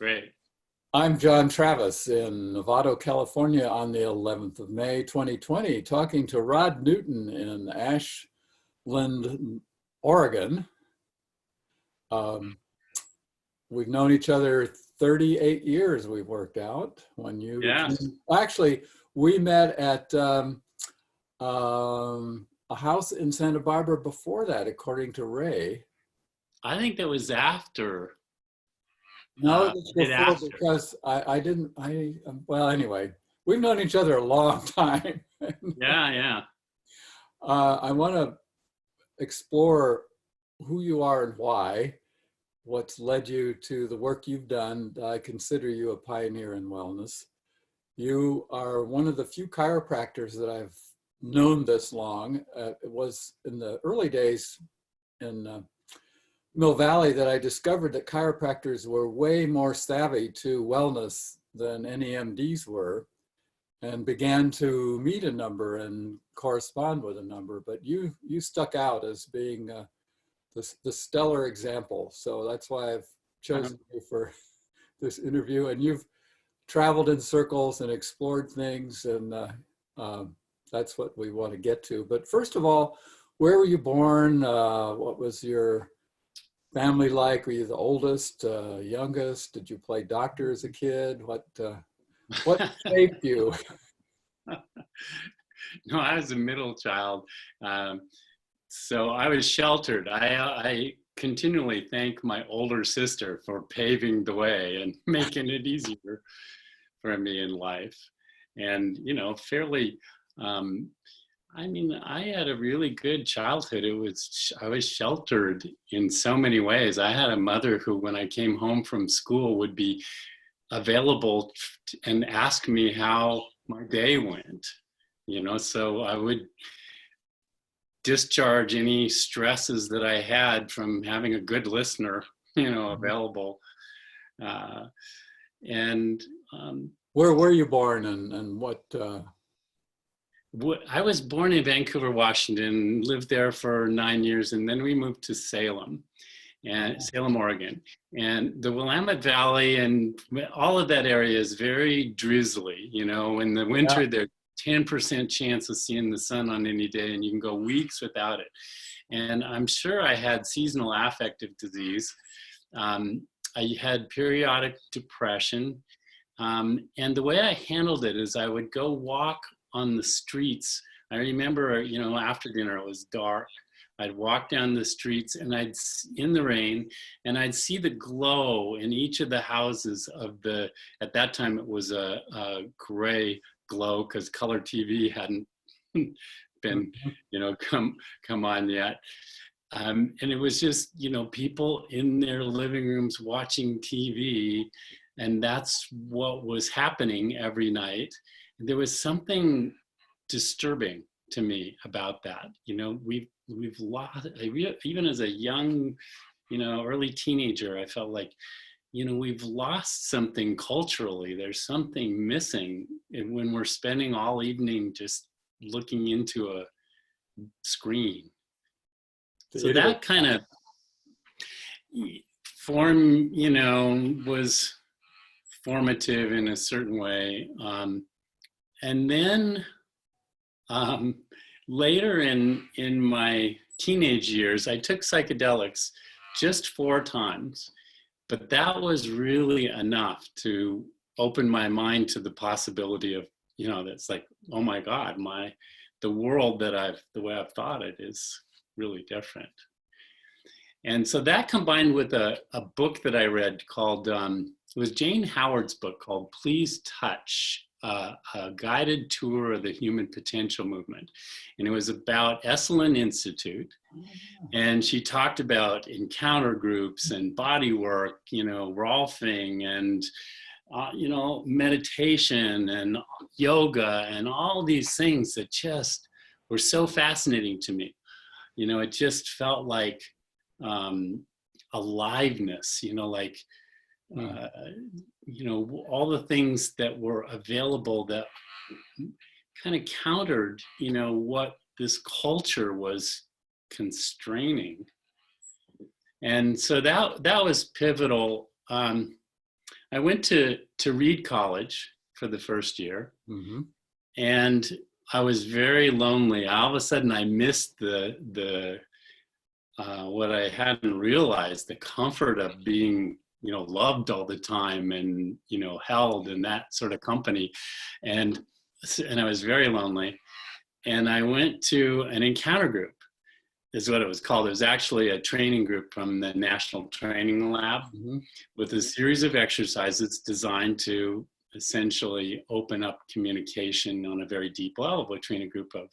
Great. I'm John Travis in Novato, California on the 11th of May, 2020, talking to Rod Newton in Ashland, Oregon. We've known each other 38 years, we've worked out. When you actually, we met at a house in Santa Barbara before that, according to Ray. I think that was after. No, it was before because well, anyway, we've known each other a long time. Yeah. I want to explore who you are and why, what's led you to the work you've done. I consider you a pioneer in wellness. You are one of the few chiropractors that I've known this long. It was in the early days in Mill Valley that I discovered that chiropractors were way more savvy to wellness than any MDs were, and began to meet a number and correspond with a number. But you stuck out as being the stellar example. So that's why I've chosen you for this interview. And you've traveled in circles and explored things, and that's what we want to get to. But first of all, where were you born? What was your family like? Were you the oldest, youngest? Did you play doctor as a kid? What shaped you? No, I was a middle child. So I was sheltered. I continually thank my older sister for paving the way and making it easier for me in life. And, fairly, I had a really good childhood. I was sheltered in so many ways. I had a mother who, when I came home from school, would be available and ask me how my day went, so I would discharge any stresses that I had from having a good listener, available. Where were you born and what? I was born in Vancouver, Washington, lived there for 9 years, and then we moved to Salem, Oregon. And the Willamette Valley and all of that area is very drizzly. In the winter, there's 10% chance of seeing the sun on any day, and you can go weeks without it. And I'm sure I had seasonal affective disease. I had periodic depression. And the way I handled it is I would go walk on the streets. I remember, after dinner, it was dark. I'd walk down the streets and in the rain, and I'd see the glow in each of the houses at that time it was a gray glow because color TV hadn't been, come on yet. And it was just, people in their living rooms watching TV, and that's what was happening every night. There was something disturbing to me about that. We've lost, even as a young, early teenager, I felt like, we've lost something culturally. There's something missing when we're spending all evening just looking into a screen. So that kind of was formative in a certain way. And then later in my teenage years, I took psychedelics just 4 times, but that was really enough to open my mind to the possibility of, that's like, oh my God, the world the way I've thought it is really different. And so that combined with a book that I read called, it was Jane Howard's book called Please Touch, a guided tour of the human potential movement. And it was about Esalen Institute. And she talked about encounter groups and body work, Rolfing and, meditation and yoga and all these things that just were so fascinating to me. It just felt like aliveness, all the things that were available that kind of countered, what this culture was constraining. And so that was pivotal. I went to Reed College for the first year, Mm-hmm. and I was very lonely. All of a sudden, I missed the what I hadn't realized, the comfort of being, loved all the time and, held in that sort of company. And I was very lonely. And I went to an encounter group, is what it was called. It was actually a training group from the National Training Lab Mm-hmm. with a series of exercises designed to essentially open up communication on a very deep level between a group of,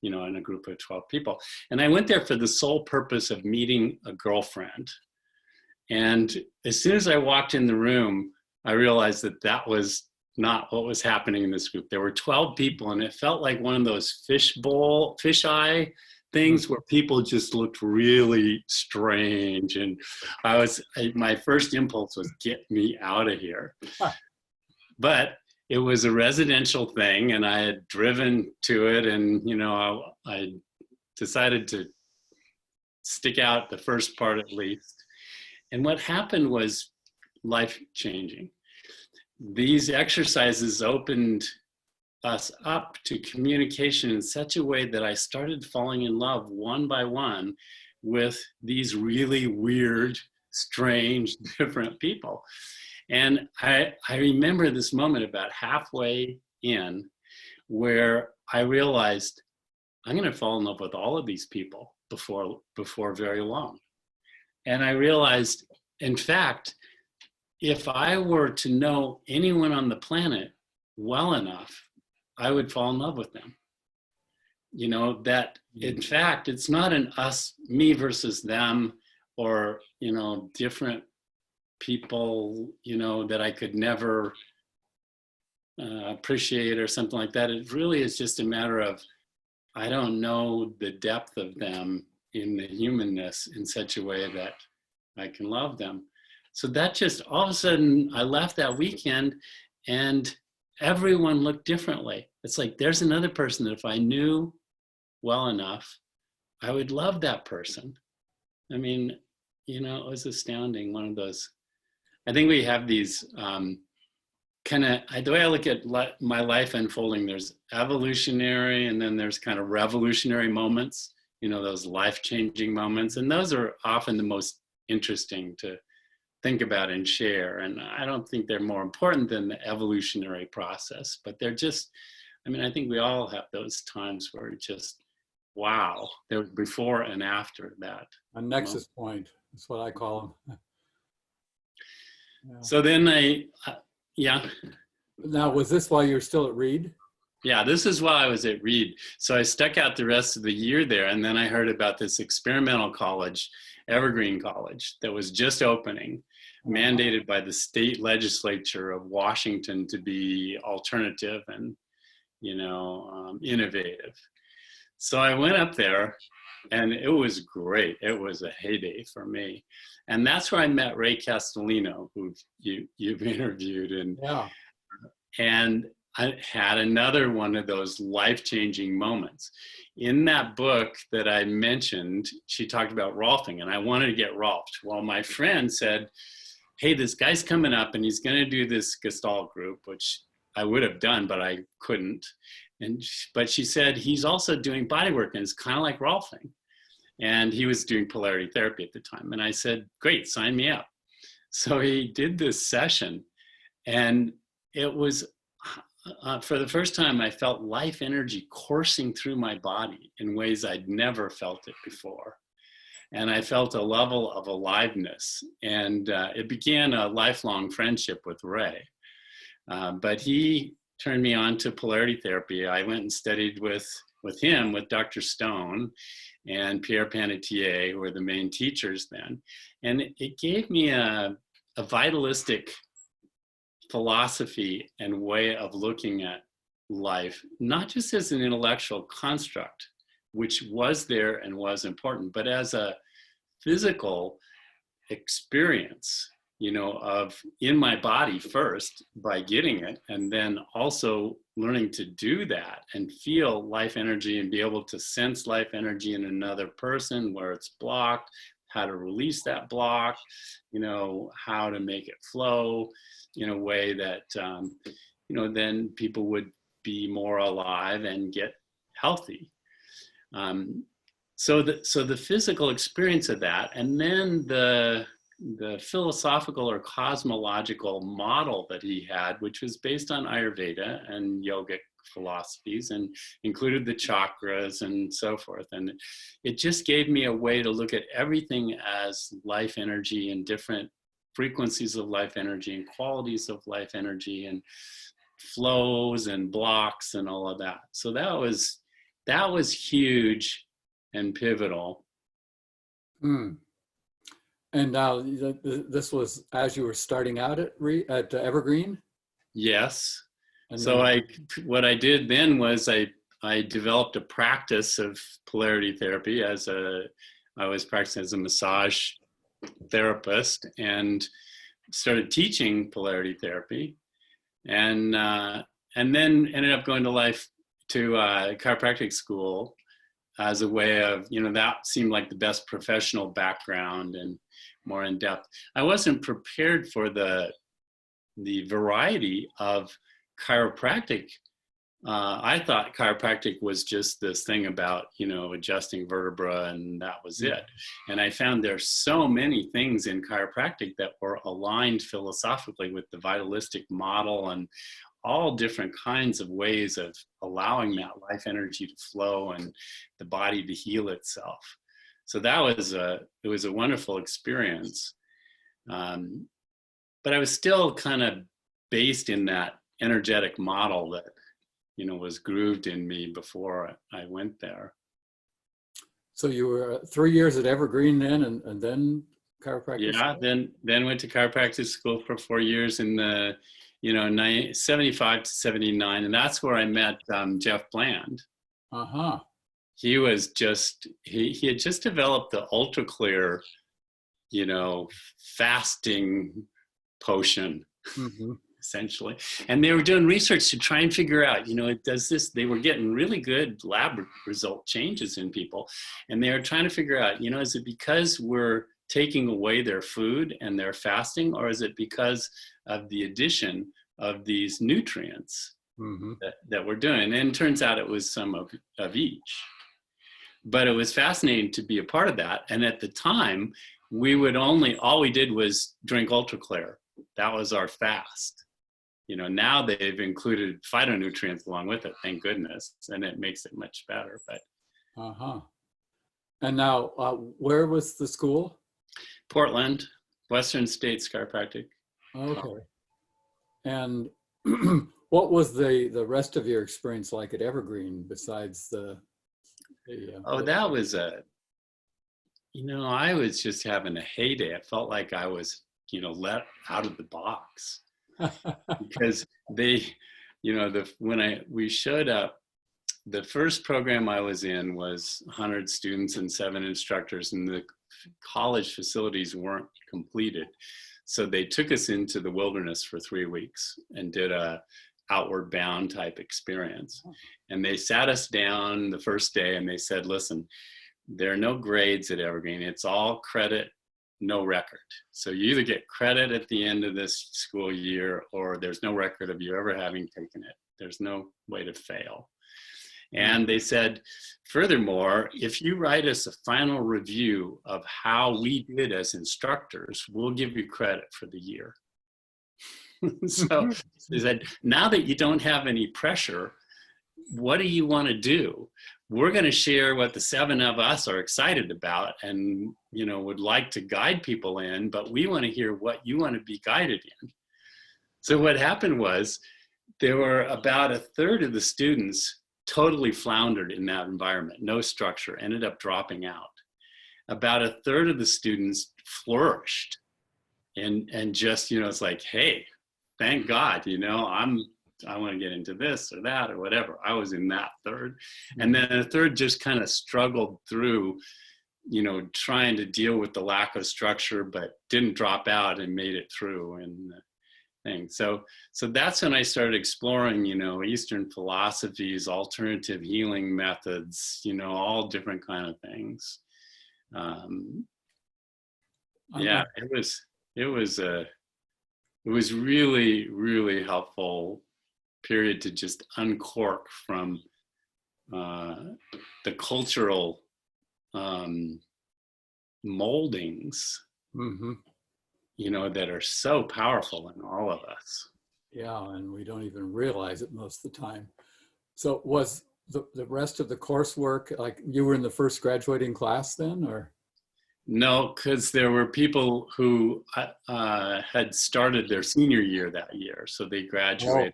in a group of 12 people. And I went there for the sole purpose of meeting a girlfriend. And as soon as I walked in the room, I realized that that was not what was happening in this group. There were 12 people, and it felt like one of those fisheye things where people just looked really strange. And my first impulse was, get me out of here. But it was a residential thing, and I had driven to it, and I decided to stick out the first part at least. And what happened was life-changing. These exercises opened us up to communication in such a way that I started falling in love one by one with these really weird, strange, different people. And I remember this moment about halfway in where I realized I'm going to fall in love with all of these people before very long. And I realized, in fact, if I were to know anyone on the planet well enough, I would fall in love with them. That in fact, it's not an me versus them, or, different people, that I could never appreciate or something like that. It really is just a matter of, I don't know the depth of them in the humanness in such a way that I can love them. So that just, all of a sudden, I left that weekend and everyone looked differently. It's like, there's another person that if I knew well enough, I would love that person. I mean, it was astounding. One of those, I think we have these the way I look at my life unfolding, there's evolutionary and then there's kind of revolutionary moments, those life-changing moments. And those are often the most interesting to think about and share. And I don't think they're more important than the evolutionary process, but they're just, I think we all have those times where it just, wow, there was before and after that. A nexus point, that's what I call them. Yeah. So then yeah. Now, was this while you were still at Reed? Yeah, this is while I was at Reed. So I stuck out the rest of the year there, and then I heard about this experimental college, Evergreen College, that was just opening, mandated by the state legislature of Washington to be alternative and, innovative. So I went up there, and it was great. It was a heyday for me. And that's where I met Ray Castellino, who you've interviewed. And I had another one of those life-changing moments. In that book that I mentioned, she talked about Rolfing, and I wanted to get Rolfed. Well, my friend said, hey, this guy's coming up, and he's going to do this Gestalt group, which I would have done, but I couldn't. But she said, he's also doing bodywork, and it's kind of like Rolfing. And he was doing polarity therapy at the time. And I said, great, sign me up. So he did this session, and it was, for the first time, I felt life energy coursing through my body in ways I'd never felt it before. And I felt a level of aliveness. And it began a lifelong friendship with Ray. But he turned me on to polarity therapy. I went and studied with him, with Dr. Stone and Pierre Panetier, who were the main teachers then. And it gave me a vitalistic philosophy and way of looking at life, not just as an intellectual construct, which was there and was important, but as a physical experience, of in my body first by getting it, and then also learning to do that and feel life energy and be able to sense life energy in another person where it's blocked, how to release that block, how to make it flow in a way that, then people would be more alive and get healthy. So the physical experience of that, and then the philosophical or cosmological model that he had, which was based on Ayurveda and yogic philosophies and included the chakras and so forth. And it just gave me a way to look at everything as life energy and different frequencies of life energy and qualities of life energy and flows and blocks and all of that. So that was huge and pivotal. And now this was as you were starting out at Evergreen? Yes. And so what I did then was I developed a practice of polarity therapy I was practicing as a massage therapist and started teaching polarity therapy, and then ended up going to chiropractic school as a way of, that seemed like the best professional background and more in depth. I wasn't prepared for the variety of chiropractic. I thought chiropractic was just this thing about, adjusting vertebra and that was it. And I found there's so many things in chiropractic that were aligned philosophically with the vitalistic model and all different kinds of ways of allowing that life energy to flow and the body to heal itself. So it was a wonderful experience. But I was still kind of based in that energetic model that, was grooved in me before I went there. So you were 3 years at Evergreen then, and then chiropractic Yeah, school? then went to chiropractic school for 4 years in the, 75 to 79. And that's where I met Jeff Bland. Uh-huh. He was he had just developed the ultra clear, fasting potion. Mm-hmm. Essentially. And they were doing research to try and figure out, they were getting really good lab result changes in people. And they were trying to figure out, is it because we're taking away their food and they're fasting, or is it because of the addition of these nutrients that we're doing? And it turns out it was some of each. But it was fascinating to be a part of that. And at the time, all we did was drink ultra clear. That was our fast. Now they've included phytonutrients along with it, thank goodness, and it makes it much better. But And now, where was the school? Portland, Western States Chiropractic. Okay. And what was the rest of your experience like at Evergreen besides that was I was just having a heyday. I felt like I was, let out of the box. Because we showed up, the first program I was in was 100 students and 7 instructors, and the college facilities weren't completed. So they took us into the wilderness for 3 weeks and did a outward bound type experience. And they sat us down the first day and they said, listen, there are no grades at Evergreen. It's all credit, no record. So you either get credit at the end of this school year or there's no record of you ever having taken it. There's no way to fail. And they said, furthermore, if you write us a final review of how we did as instructors, we'll give you credit for the year. So they said, now that you don't have any pressure, what do you want to do? We're going to share what the 7 of us are excited about and, would like to guide people in, but we want to hear what you want to be guided in. So what happened was there were about a third of the students totally floundered in that environment, no structure, ended up dropping out. About a third of the students flourished and just, it's like, hey, thank God, I want to get into this or that or whatever. I was in that third. And then a third just kind of struggled through, trying to deal with the lack of structure, but didn't drop out and made it through and things. So that's when I started exploring, Eastern philosophies, alternative healing methods, all different kind of things. Yeah, it was really, really helpful period to just uncork from uh, the cultural um, moldings, Mm-hmm. that are so powerful in all of us. Yeah, and we don't even realize it most of the time. So was the rest of the coursework, like you were in the first graduating class then, or? No, because there were people who had started their senior year that year, so they Oh. graduated.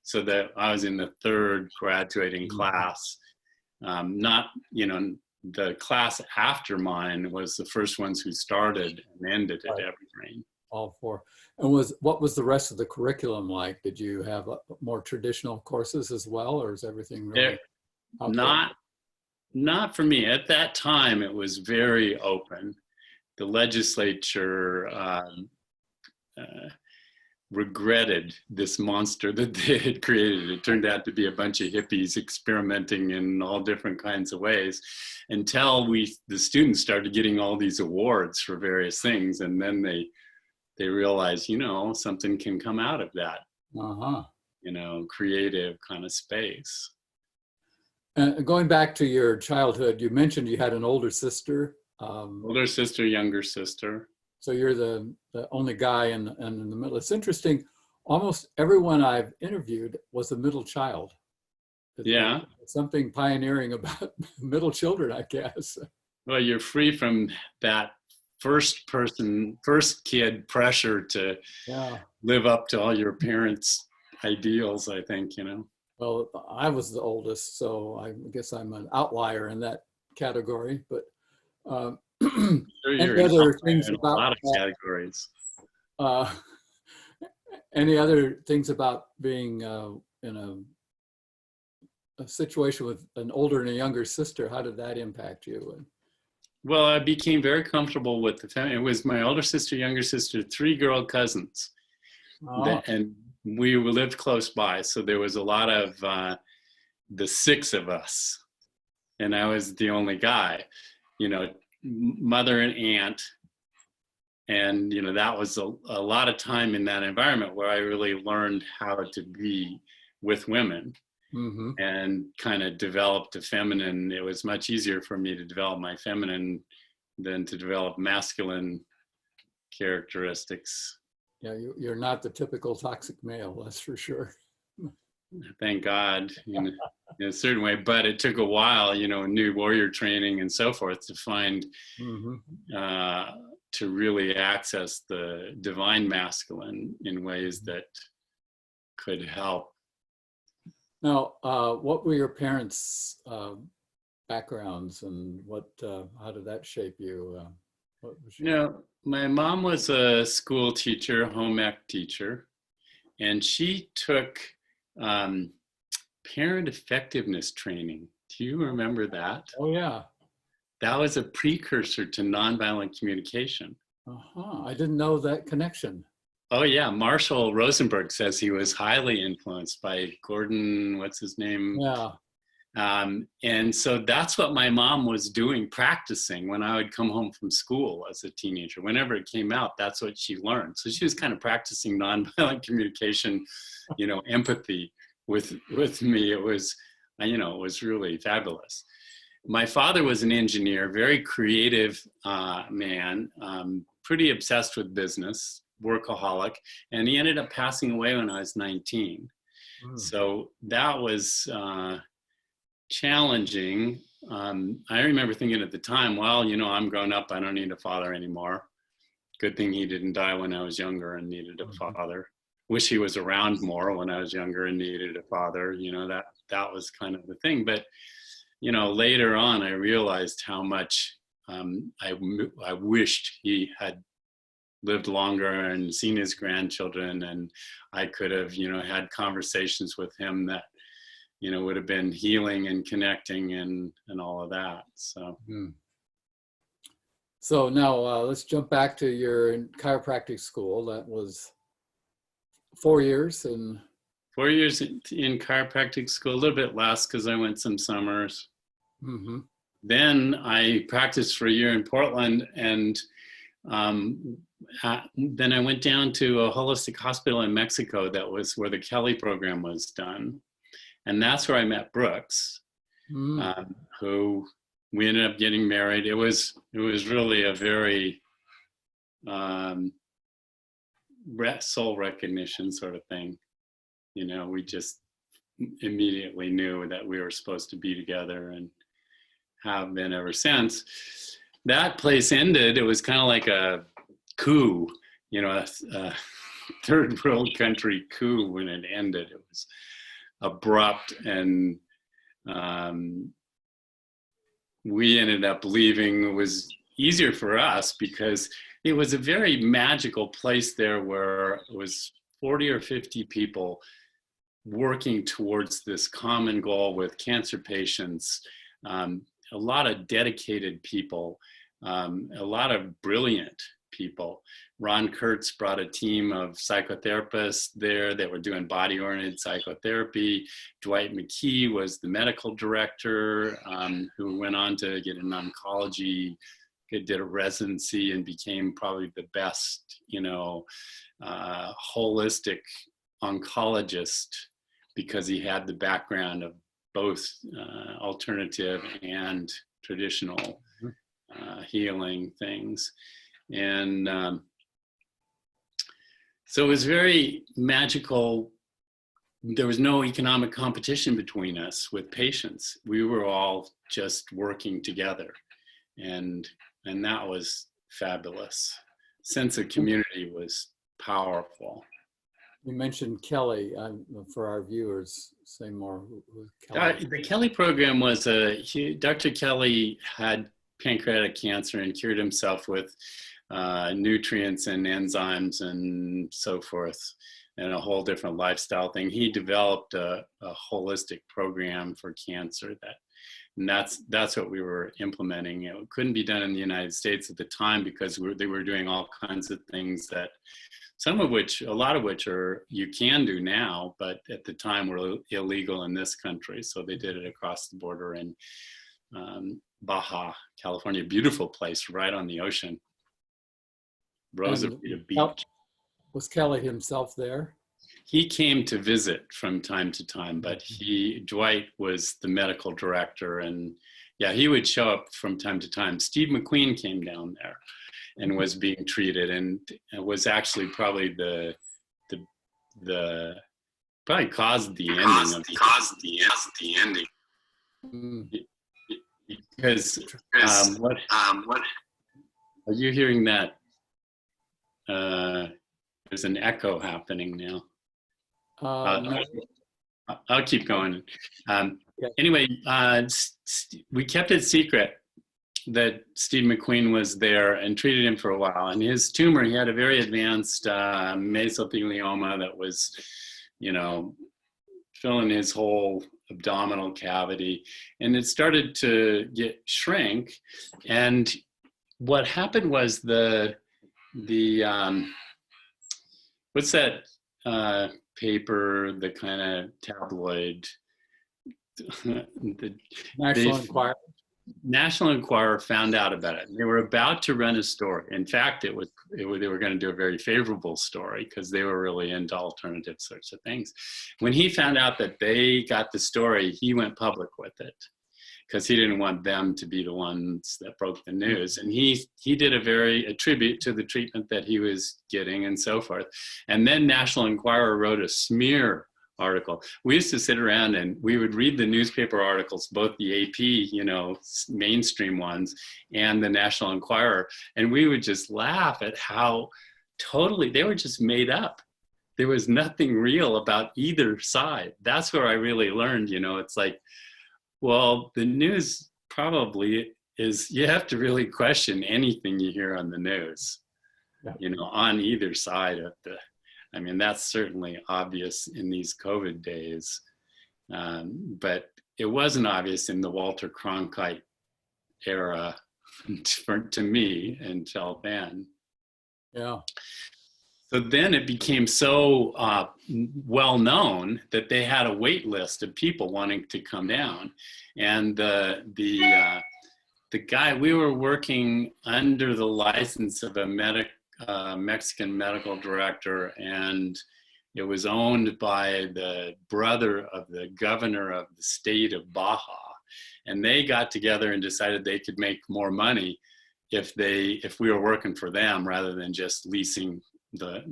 So that I was in the third graduating Mhm. class. Not, the class after mine was the first ones who started and ended at Right, Evergreen. all four. And what was the rest of the curriculum like? Did you have more traditional courses as well, or is everything There, really out there? not not for me at that time. It was very open. The legislature uh, regretted this monster that they had created. It turned out to be a bunch of hippies experimenting in all different kinds of ways until the students started getting all these awards for various things. And then they realized, something can come out of that, Uh-huh. creative kind of space. And going back to your childhood, you mentioned you had an older sister. Older sister, younger sister. So you're the only guy in the middle. It's interesting. Almost everyone I've interviewed was a middle child. Yeah. Something pioneering about middle children, I guess. Well, you're free from that first kid pressure to Yeah. live up to all your parents' ideals, I think, Well, I was the oldest, so I guess I'm an outlier in that category. But Sure, you're any an other outlier things in a about lot of categories. uh, any other things about being in a situation with an older and a younger sister? How did that impact you? Well, I became very comfortable with the family. It was my older sister, younger sister, three girl cousins, Oh, and we lived close by. So there was a lot of the six of us, and I was the only guy. Mother and aunt, and that was a lot of time in that environment where I really learned how to be with women mm-hmm. and kind of developed a feminine. It was much easier for me to develop my feminine than to develop masculine characteristics. Yeah, you're not the typical toxic male, that's for sure. Thank God, in a certain way. But it took a while, new warrior training and so forth to find, Mm-hmm. to really access the divine masculine in ways that could help. Now, what were your parents' backgrounds, and how did that shape you? What was My mom was a school teacher, home ec teacher, and she took parent effectiveness training. Do you remember that? Oh, yeah. That was a precursor to nonviolent communication. Uh-huh. I didn't know that connection. Oh yeah, Marshall Rosenberg says he was highly influenced by Gordon, what's his name? Yeah. And so that's what my mom was doing, practicing when I would come home from school as a teenager. Whenever it came out, that's what she learned. So she was kind of practicing nonviolent communication, empathy with me. It was, it was really fabulous. My father was an engineer, very creative man, pretty obsessed with business, workaholic, and he ended up passing away when I was 19. Mm. So that was challenging. I remember thinking at the time, well, I'm grown up, I don't need a father anymore. Good thing he didn't die when I was younger and needed a father. Wish he was around more when I was younger and needed a father. That was kind of the thing. But later on, I realized how much I wished he had lived longer and seen his grandchildren, and I could have, had conversations with him that, would have been healing and connecting and all of that. So. Mm. So now let's jump back to your chiropractic school. That was 4 years, and 4 years in chiropractic school, a little bit less because I went some summers. mm-hmm. Then I practiced for a year in Portland, and then I went down to a holistic hospital in Mexico. That was where the Kelly program was done. And that's where I met Brooks, who we ended up getting married. It was really a very soul recognition sort of thing. You know, we just immediately knew that we were supposed to be together and have been ever since. That place ended. It was kind of like a coup, you know, a third world country coup when it ended. It was abrupt, and we ended up leaving. It was easier for us because it was a very magical place there, where it was 40 or 50 people working towards this common goal with cancer patients, a lot of dedicated people, a lot of brilliant people. Ron Kurtz brought a team of psychotherapists there that were doing body-oriented psychotherapy. Dwight McKee was the medical director, who went on to get an oncology, did a residency, and became probably the best, you know, holistic oncologist, because he had the background of both alternative and traditional healing things. And so it was very magical. There was no economic competition between us with patients. We were all just working together, and that was fabulous. Sense of community was powerful. You mentioned Kelly. For our viewers, say more. Who's Kelly? The Kelly program was Dr. Kelly had pancreatic cancer and cured himself with nutrients and enzymes and so forth, and a whole different lifestyle thing. He developed a holistic program for cancer, and that's what we were implementing. It couldn't be done in the United States at the time because they were doing all kinds of things that a lot of which you can do now, but at the time were illegal in this country. So they did it across the border in Baja, California, beautiful place right on the ocean. Rosarito Beach. Was Kelly himself there? He came to visit from time to time, but Dwight was the medical director, and yeah, he would show up from time to time. Steve McQueen came down there and was being treated, and it was actually probably probably caused the ending. Because what are you hearing that? There's an echo happening now. No. I'll keep going. Yeah. Anyway, we kept it secret that Steve McQueen was there and treated him for a while. And his tumor, he had a very advanced mesothelioma that was, you know, filling his whole abdominal cavity. And it started to shrink. And what happened was what's that paper, the kind of tabloid? The National Enquirer. National Enquirer found out about it. They were about to run a story. In fact, they were going to do a very favorable story because they were really into alternative sorts of things. When he found out that they got the story, he went public with it because he didn't want them to be the ones that broke the news. And he did a tribute to the treatment that he was getting and so forth. And then National Enquirer wrote a smear article. We used to sit around and we would read the newspaper articles, both the AP, you know, mainstream ones, and the National Enquirer, and we would just laugh at how totally they were just made up. There was nothing real about either side. That's where I really learned, you know, it's like, well, the news probably is, you have to really question anything you hear on the news, you know, on either side of I mean, that's certainly obvious in these COVID days, but it wasn't obvious in the Walter Cronkite era to me until then. Yeah. So then it became so well known that they had a wait list of people wanting to come down, and the we were working under the license of a Mexican medical director, and it was owned by the brother of the governor of the state of Baja. And they got together and decided they could make more money if we were working for them rather than just leasing the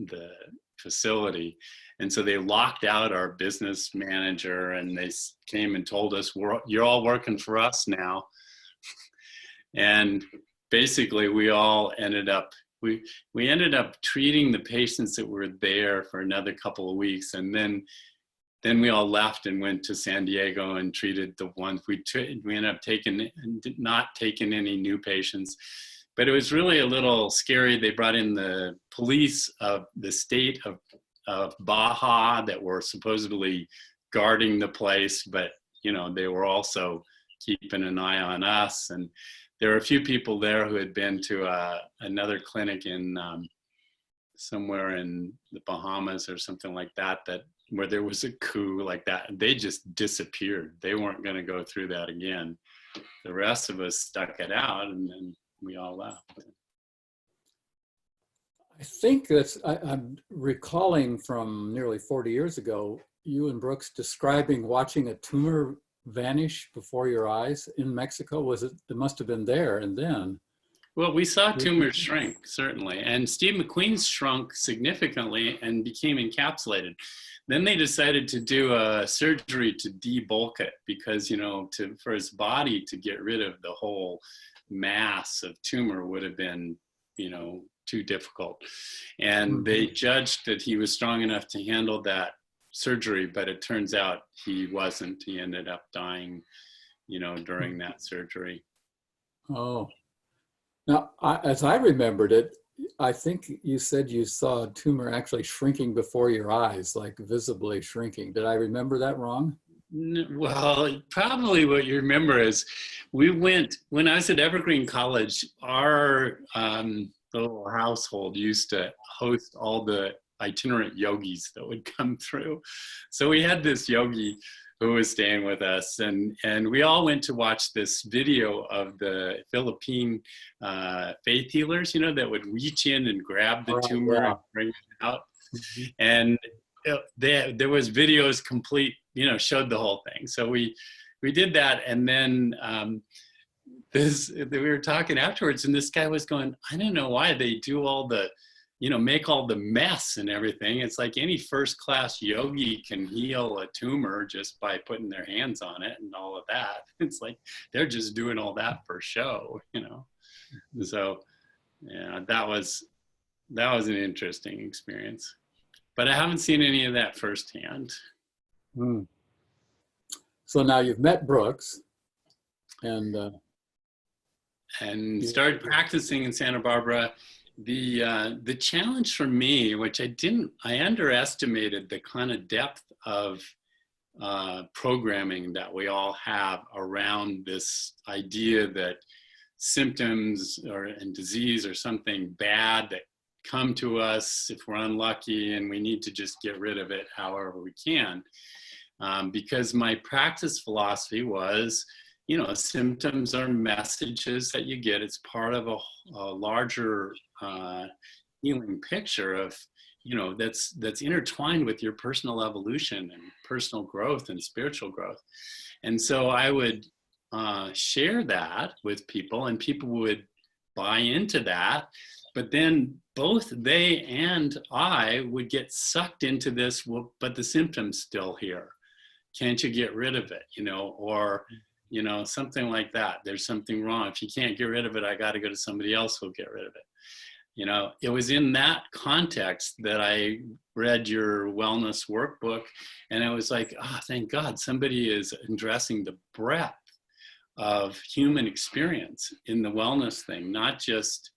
facility. And so they locked out our business manager, and they came and told us, you're all working for us now. And basically we all ended up, we ended up treating the patients that were there for another couple of weeks. And then we all left and went to San Diego and treated the ones we ended up not taking any new patients. But it was really a little scary. They brought in the police of the state of Baja that were supposedly guarding the place, but they were also keeping an eye on us. And there were a few people there who had been to another clinic in somewhere in the Bahamas or something like that, where there was a coup like that. They just disappeared. They weren't going to go through that again. The rest of us stuck it out, and then we all left. I think I'm recalling from nearly 40 years ago, you and Brooks describing watching a tumor vanish before your eyes in Mexico. It must have been there and then. Well, we saw tumors shrink, certainly. And Steve McQueen's shrunk significantly and became encapsulated. Then they decided to do a surgery to debulk it because, for his body to get rid of the whole mass of tumor would have been, too difficult. And they judged that he was strong enough to handle that surgery, but it turns out he wasn't. He ended up dying, during that surgery. Oh. Now, as I remembered it, I think you said you saw a tumor actually shrinking before your eyes, like visibly shrinking. Did I remember that wrong? Well, probably what you remember is when I was at Evergreen College, our little household used to host all the itinerant yogis that would come through. So we had this yogi who was staying with us, and we all went to watch this video of the Philippine faith healers, that would reach in and grab the tumor and bring it out. And there was videos complete, showed the whole thing. So we did that, and then we were talking afterwards, and this guy was going, I don't know why they do all the, make all the mess and everything. It's like any first-class yogi can heal a tumor just by putting their hands on it and all of that. It's like they're just doing all that for show, So, yeah, that was an interesting experience. But I haven't seen any of that firsthand. So now you've met Brooks and started practicing in Santa Barbara. The challenge for me, which I underestimated the kind of depth of programming that we all have around this idea that symptoms and disease are something bad that come to us if we're unlucky, and we need to just get rid of it however we can. Because my practice philosophy was, symptoms are messages that you get. It's part of a larger healing picture of, that's intertwined with your personal evolution and personal growth and spiritual growth. And so I would share that with people, and people would buy into that. But then both they and I would get sucked into this, well, but the symptom's still here. Can't you get rid of it? Or something like that. There's something wrong. If you can't get rid of it, I got to go to somebody else who'll get rid of it. It was in that context that I read your wellness workbook, and I was like, thank God somebody is addressing the breadth of human experience in the wellness thing, not just,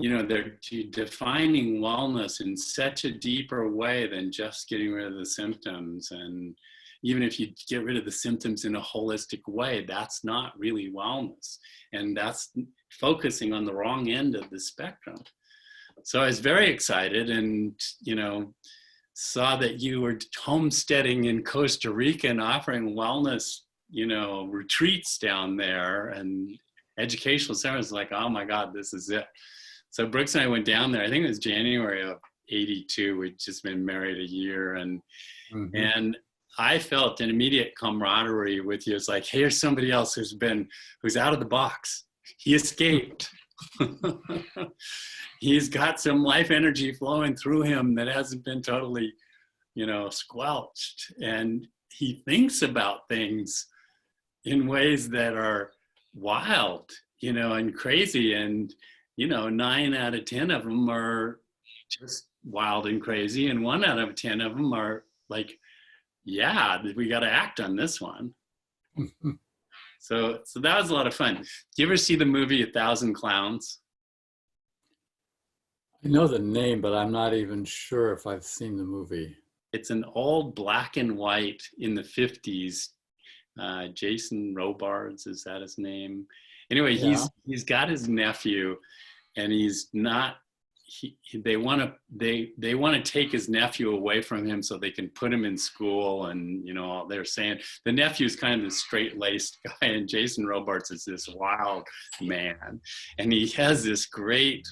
they're defining wellness in such a deeper way than just getting rid of the symptoms. And even if you get rid of the symptoms in a holistic way, that's not really wellness. And that's focusing on the wrong end of the spectrum. So I was very excited and, saw that you were homesteading in Costa Rica and offering wellness, retreats down there. And educational center. It's like, oh my God, this is it. So Brooks and I went down there. I think it was January of '82. We'd just been married a year, and Mhm. and I felt an immediate camaraderie with you. It's like, here's somebody else who's out of the box. He escaped. He's got some life energy flowing through him that hasn't been totally, squelched. And he thinks about things in ways that are wild, and crazy. And, 9 out of 10 of them are just wild and crazy. And 1 out of 10 of them are like, yeah, we got to act on this one. So that was a lot of fun. Do you ever see the movie 1,000 Clowns? I know the name, but I'm not even sure if I've seen the movie. It's an old black and white in the 50s. Jason Robards, is that his name? Anyway, Yeah. he's got his nephew, and he's not. They want to take his nephew away from him so they can put him in school, and they're saying the nephew's kind of the straight-laced guy, and Jason Robards is this wild man, and he has this great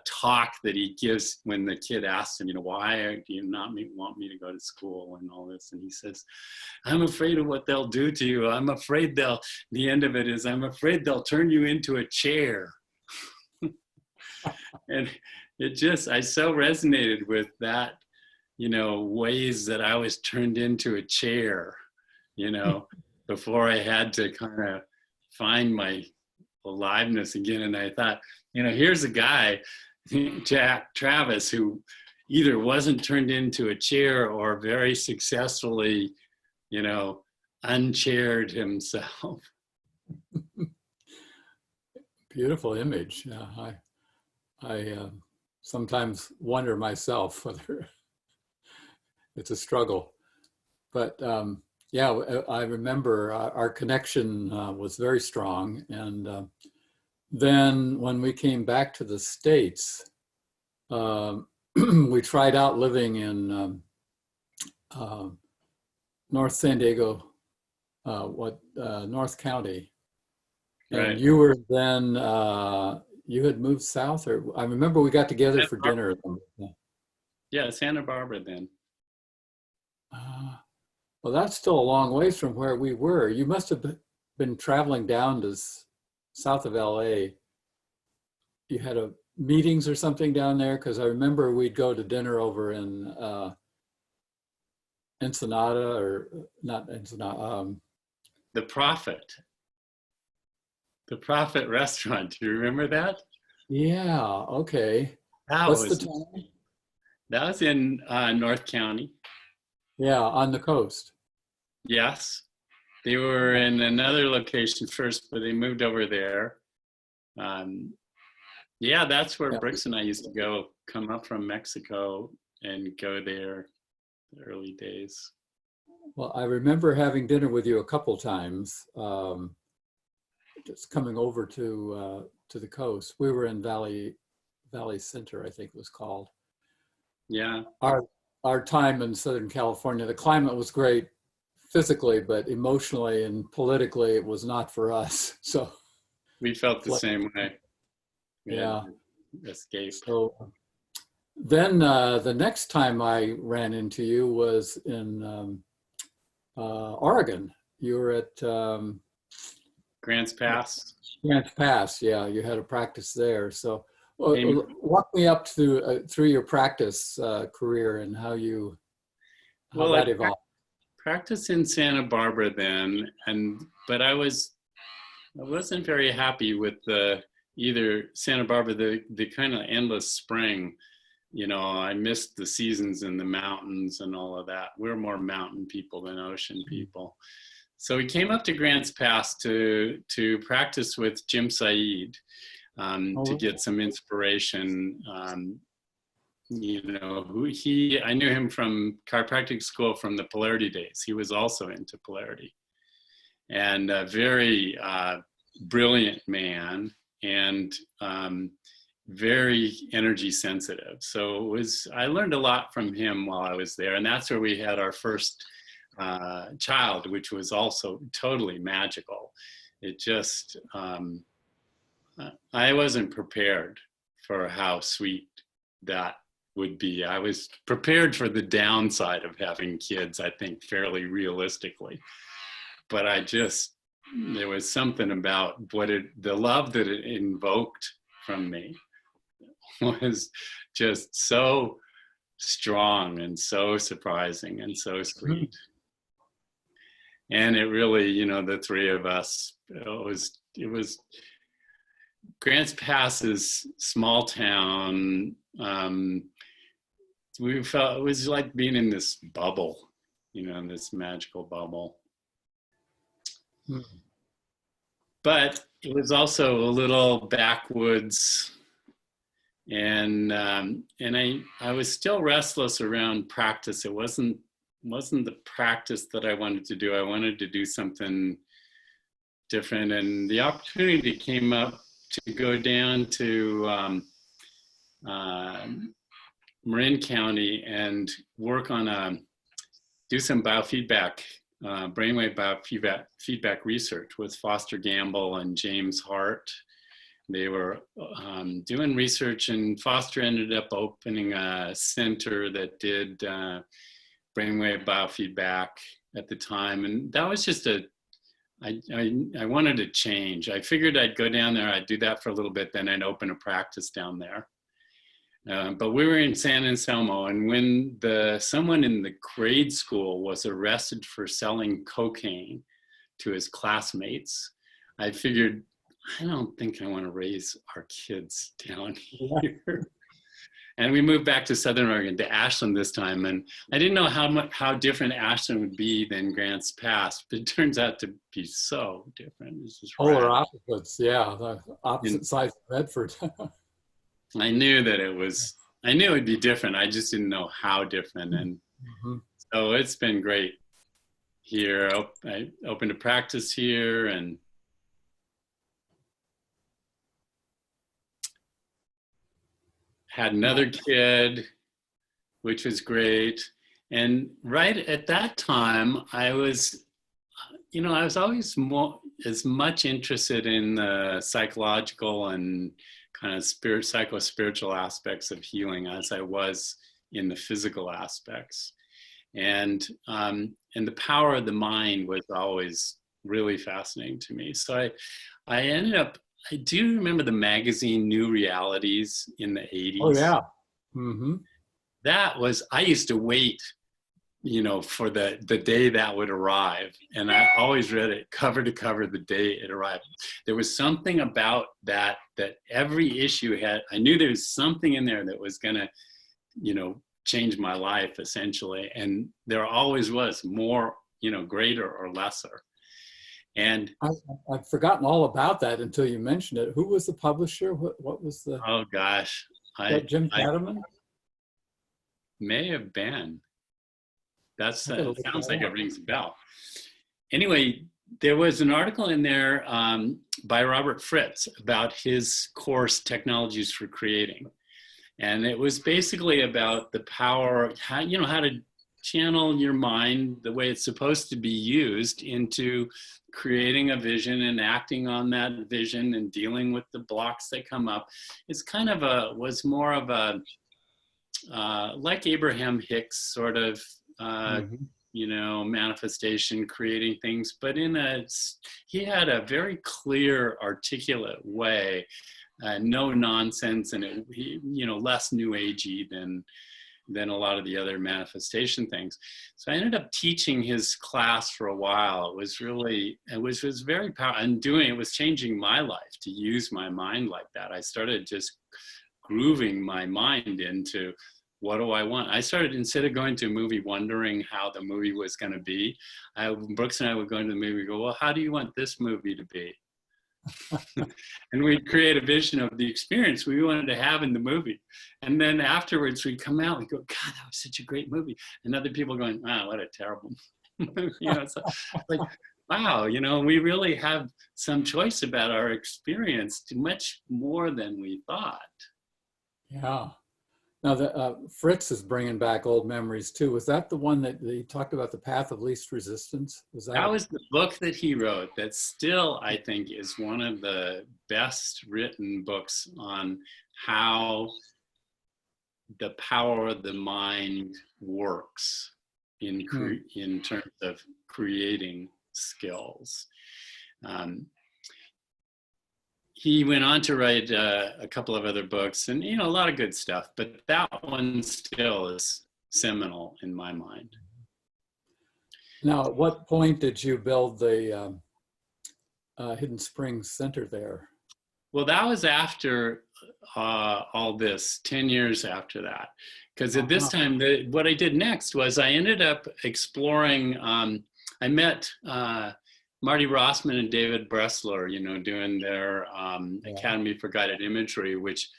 talk that he gives when the kid asks him, why do you not want me to go to school and all this, and he says, I'm afraid of what they'll do to you. I'm afraid the end of it is, I'm afraid they'll turn you into a chair. And I so resonated with that, ways that I was turned into a chair, before I had to kind of find my aliveness again. And I thought, here's a guy, Jack Travis, who either wasn't turned into a chair or very successfully, unchaired himself. Beautiful image. Yeah, I sometimes wonder myself whether it's a struggle. But yeah, I remember our connection was very strong. And then when we came back to the States, we tried out living in North San Diego, North County. And Right. you were then, you had moved south, or I remember we got together for dinner. Yeah, Santa Barbara then. Well, that's still a long ways from where we were. You must have been traveling down to south of LA. You had meetings or something down there? Because I remember we'd go to dinner over in Ensenada, or not Ensenada. The Prophet restaurant. Do you remember that? Yeah, okay. What's the time? That was in North County. Yeah, on the coast. Yes. They were in another location first, but they moved over there. Yeah, that's where Brooks and I used to come up from Mexico and go there the early days. Well, I remember having dinner with you a couple times, just coming over to the coast. We were in Valley Center, I think it was called. Yeah. Our time in Southern California, the climate was great physically, but emotionally and politically, it was not for us. So we felt the same way. Yeah. Escape. So then the next time I ran into you was in Oregon. You were at Grants Pass. Grants Pass, yeah. You had a practice there. So walk me up through your practice career and how that evolved. Practiced in Santa Barbara then, but I wasn't very happy with either Santa Barbara, the kind of endless spring. I missed the seasons in the mountains and all of that. We're more mountain people than ocean people. So we came up to Grants Pass to practice with Jim Saeed to get some inspiration. I knew him from chiropractic school from the polarity days. He was also into polarity, and a very brilliant man, and very energy sensitive. So I learned a lot from him while I was there, and that's where we had our first child, which was also totally magical. it just, I wasn't prepared for how sweet that would be. I was prepared for the downside of having kids, I think, fairly realistically. But there was something about the love that it invoked from me was just so strong and so surprising and so sweet. And it really, the three of us, it was Grants Pass is small town. We felt it was like being in this bubble, in this magical bubble. But it was also a little backwoods, and I was still restless around practice. It wasn't the practice that I wanted to do. I wanted to do something different, and the opportunity came up to go down to Marin County and work on do some biofeedback, brainwave biofeedback research with Foster Gamble and James Hart. They were doing research, and Foster ended up opening a center that did brainwave biofeedback at the time. And that was just I wanted to change. I figured I'd go down there, I'd do that for a little bit, then I'd open a practice down there. But we were in San Anselmo, and when someone in the grade school was arrested for selling cocaine to his classmates, I figured, I don't think I want to raise our kids down here. And we moved back to Southern Oregon, to Ashland this time, and I didn't know how different Ashland would be than Grants Pass, but it turns out to be so different. It's just polar opposites, yeah, the opposite sides of Medford. I knew it'd be different. I just didn't know how different. And so it's been great here. I opened a practice here and had another kid, which was great. And right at that time, I was always as much interested in the psychological and kind of psycho-spiritual aspects of healing as I was in the physical aspects. And the power of the mind was always really fascinating to me. So I do remember the magazine New Realities in the 80s. Oh, yeah. I used to wait, for the day that would arrive. And I always read it cover to cover the day it arrived. There was something about that every issue I knew there was something in there that was going to, change my life essentially. And there always was more, greater or lesser. And I've forgotten all about that until you mentioned it. Who was the publisher? What was the? Oh gosh, Jim Cattleman? May have been. That sounds like it rings a bell. Anyway, there was an article in there by Robert Fritz about his course, Technologies for Creating. And it was basically about the power of how to channel your mind the way it's supposed to be used into creating a vision and acting on that vision and dealing with the blocks that come up. It's kind of was more of a, like Abraham Hicks sort of, manifestation, creating things, but he had a very clear, articulate way, no nonsense, and less new agey than a lot of the other manifestation things. So I ended up teaching his class for a while. It was very powerful, and it was changing my life to use my mind like that. I started just grooving my mind into, what do I want? I started, instead of going to a movie wondering how the movie was going to be, Brooks and I would go into the movie and go, well, how do you want this movie to be? And we'd create a vision of the experience we wanted to have in the movie. And then afterwards we'd come out and go, God, that was such a great movie. And other people going, wow, what a terrible movie. It's like, wow, we really have some choice about our experience, much more than we thought. Yeah. Now, Fritz is bringing back old memories too. Was that the one that he talked about, the path of least resistance? Was that? That was the book that he wrote that still, I think, is one of the best written books on how the power of the mind works in terms of creating skills. He went on to write a couple of other books and, a lot of good stuff, but that one still is seminal in my mind. Now, at what point did you build the Hidden Springs Center there? Well, that was after all this, 10 years after that. Because at this time, what I did next was I ended up exploring, I met Marty Rossman and David Bressler, doing their Academy for Guided Imagery, which,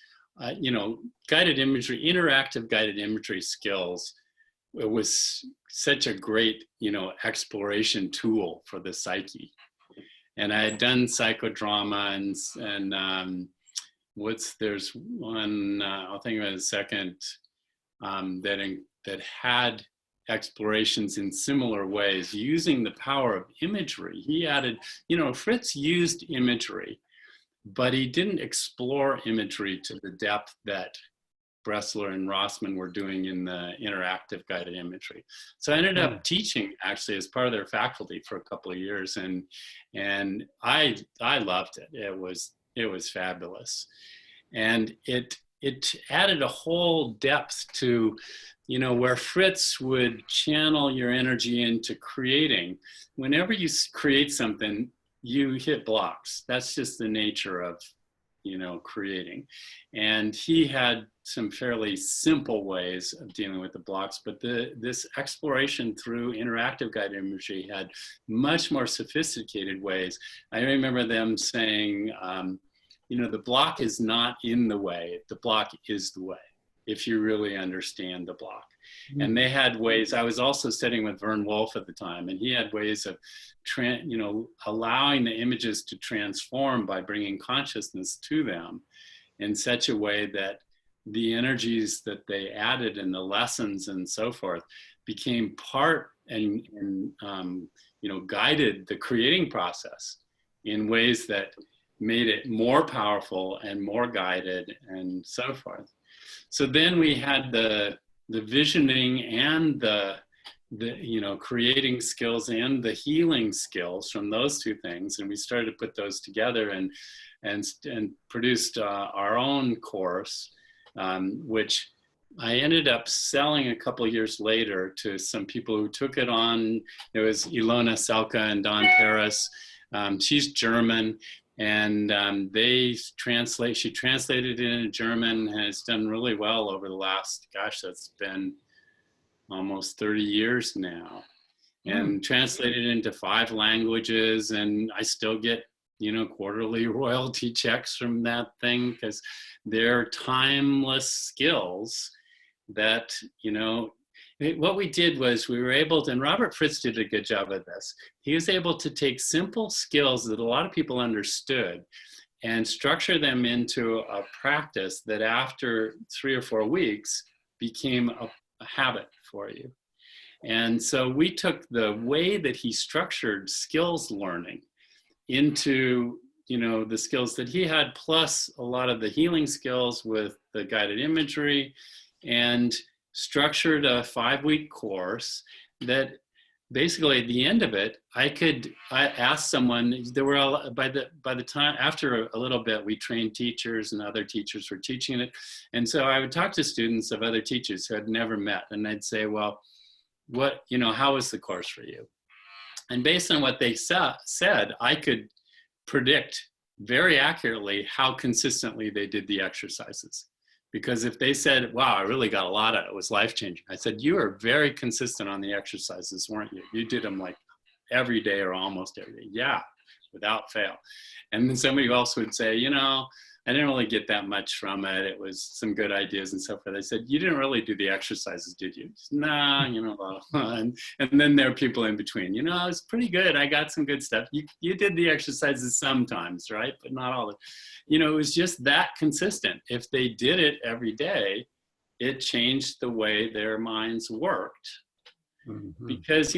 guided imagery, interactive guided imagery skills. It was such a great, exploration tool for the psyche. And I had done psychodrama and there's one, I'll think of it in a second, that had explorations in similar ways using the power of imagery. He added, Fritz used imagery, but he didn't explore imagery to the depth that Bressler and Rossman were doing in the interactive guided imagery. So I ended up teaching actually as part of their faculty for a couple of years, and I loved it. It was fabulous, and it added a whole depth to, where Fritz would channel your energy into creating. Whenever you create something, you hit blocks. That's just the nature of, creating. And he had some fairly simple ways of dealing with the blocks, but this exploration through interactive guided imagery had much more sophisticated ways. I remember them saying, the block is not in the way, the block is the way, if you really understand the block. And they had ways. I was also studying with Vern Wolf at the time, and he had ways of, allowing the images to transform by bringing consciousness to them in such a way that the energies that they added in the lessons and so forth became part and guided the creating process in ways that made it more powerful and more guided and so forth. So then we had the visioning and the creating skills and the healing skills from those two things, and we started to put those together and produced our own course, which I ended up selling a couple of years later to some people who took it on. There was Ilona Selka and Don Paris. She's German. And she translated it into German, and it's done really well over the last, that's been almost 30 years now, and translated into 5 languages. And I still get, quarterly royalty checks from that thing, because they're timeless skills that, what we did was we were able to, and Robert Fritz did a good job of this. He was able to take simple skills that a lot of people understood and structure them into a practice that after 3 or 4 weeks became a habit for you. And so we took the way that he structured skills learning into, the skills that he had, plus a lot of the healing skills with the guided imagery, and structured a 5-week course that basically at the end of it, I asked someone, there were, by the time, after a little bit, we trained teachers and other teachers were teaching it. And so I would talk to students of other teachers who had never met, and I'd say, well, how was the course for you? And based on what they said, I could predict very accurately how consistently they did the exercises. Because if they said, wow, I really got a lot of it, it was life-changing. I said, you were very consistent on the exercises, weren't you? You did them like every day or almost every day. Yeah, without fail. And then somebody else would say, I didn't really get that much from it. It was some good ideas and so forth. I said, you didn't really do the exercises, did you? Nah, and then there are people in between. It was pretty good. I got some good stuff. You did the exercises sometimes, right? But not all. It was just that consistent. If they did it every day, it changed the way their minds worked. Because,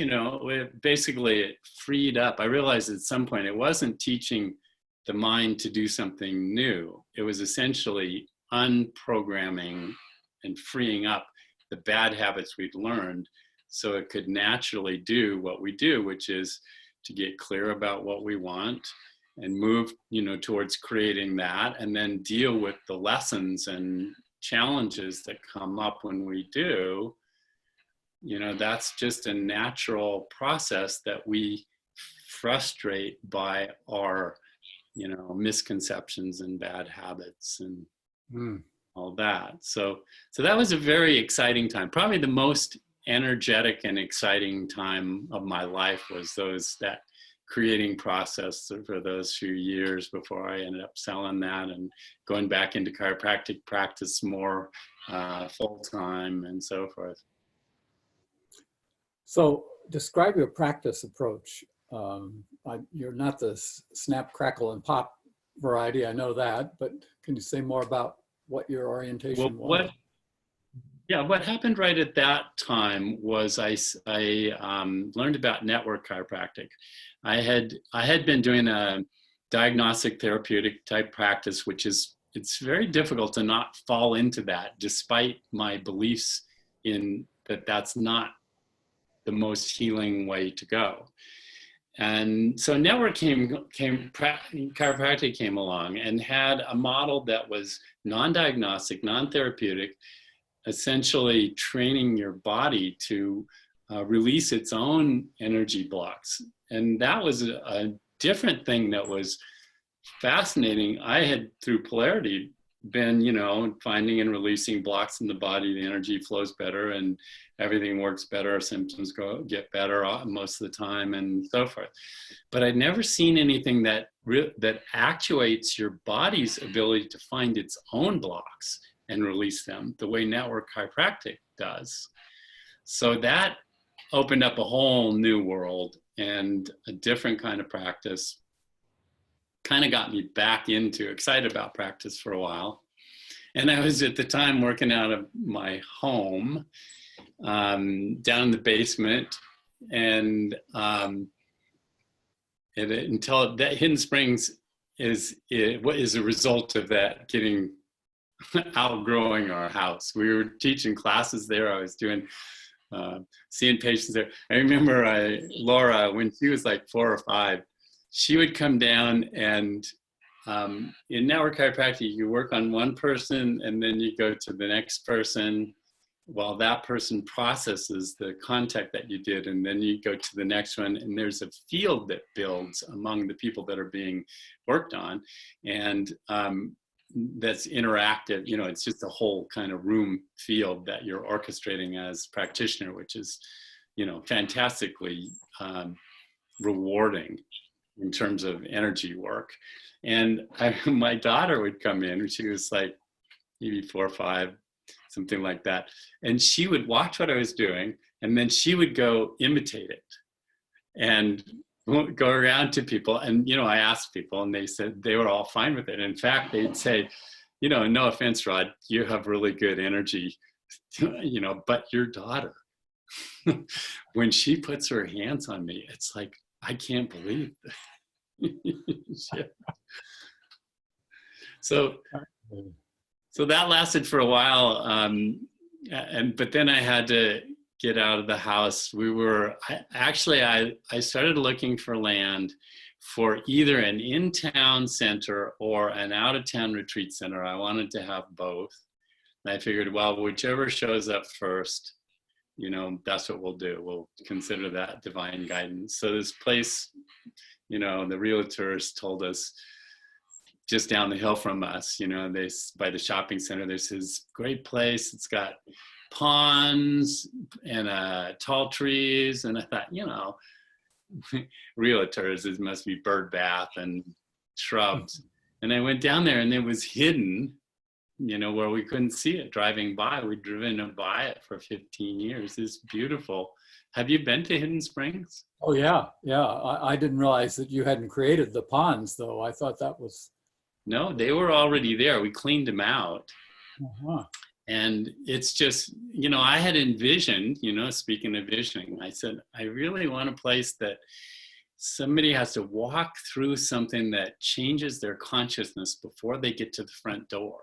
basically it freed up. I realized at some point it wasn't teaching the mind to do something new. It was essentially unprogramming and freeing up the bad habits we'd learned so it could naturally do what we do, which is to get clear about what we want and move, towards creating that, and then deal with the lessons and challenges that come up when we do. That's just a natural process that we frustrate by our, misconceptions and bad habits and all that. So that was a very exciting time. Probably the most energetic and exciting time of my life was that creating process for those few years before I ended up selling that and going back into chiropractic practice more full time and so forth. So describe your practice approach. You're not the snap, crackle, and pop variety. I know that, but can you say more about what your orientation was? What happened right at that time was I learned about network chiropractic. I had been doing a diagnostic therapeutic type practice, it's very difficult to not fall into that, despite my beliefs in that's not the most healing way to go. And so network chiropractic came along and had a model that was non-diagnostic, non-therapeutic, essentially training your body to release its own energy blocks. And that was a different thing that was fascinating. I had, through polarity, been, finding and releasing blocks in the body, the energy flows better and everything works better, our symptoms get better most of the time and so forth. But I'd never seen anything that actuates your body's ability to find its own blocks and release them the way network chiropractic does. So that opened up a whole new world and a different kind of practice. Kind of got me back into excited about practice for a while. And I was at the time working out of my home down in the basement, and until that Hidden Springs is a result of that getting outgrowing our house. We were teaching classes there. I was doing seeing patients there. I remember Laura, when she was like 4 or 5, she would come down, and in network chiropractic, you work on one person and then you go to the next person while that person processes the contact that you did, and then you go to the next one, and there's a field that builds among the people that are being worked on, and that's interactive. It's just a whole kind of room field that you're orchestrating as practitioner, which is, fantastically rewarding in terms of energy work. And my daughter would come in, she was like maybe 4 or 5, something like that. And she would watch what I was doing, and then she would go imitate it and go around to people. And, I asked people, and they said they were all fine with it. In fact, they'd say, no offense, Rod, you have really good energy, but your daughter, when she puts her hands on me, it's like, I can't believe it. So that lasted for a while. But then I had to get out of the house. I started looking for land for either an in-town center or an out-of-town retreat center. I wanted to have both. And I figured, well, whichever shows up first, that's what we'll do. We'll consider that divine guidance. So this place, the realtors told us, just down the hill from us, by the shopping center, there's this great place. It's got ponds and tall trees. And I thought, realtors, it must be bird bath and shrubs. And I went down there, and it was hidden, where we couldn't see it driving by. We'd driven by it for 15 years. It's beautiful. Have you been to Hidden Springs? Oh, yeah. Yeah. I didn't realize that you hadn't created the ponds, though. I thought that was... No, they were already there. We cleaned them out. Uh-huh. And it's just, I had envisioned, speaking of visioning, I said, I really want a place that somebody has to walk through something that changes their consciousness before they get to the front door.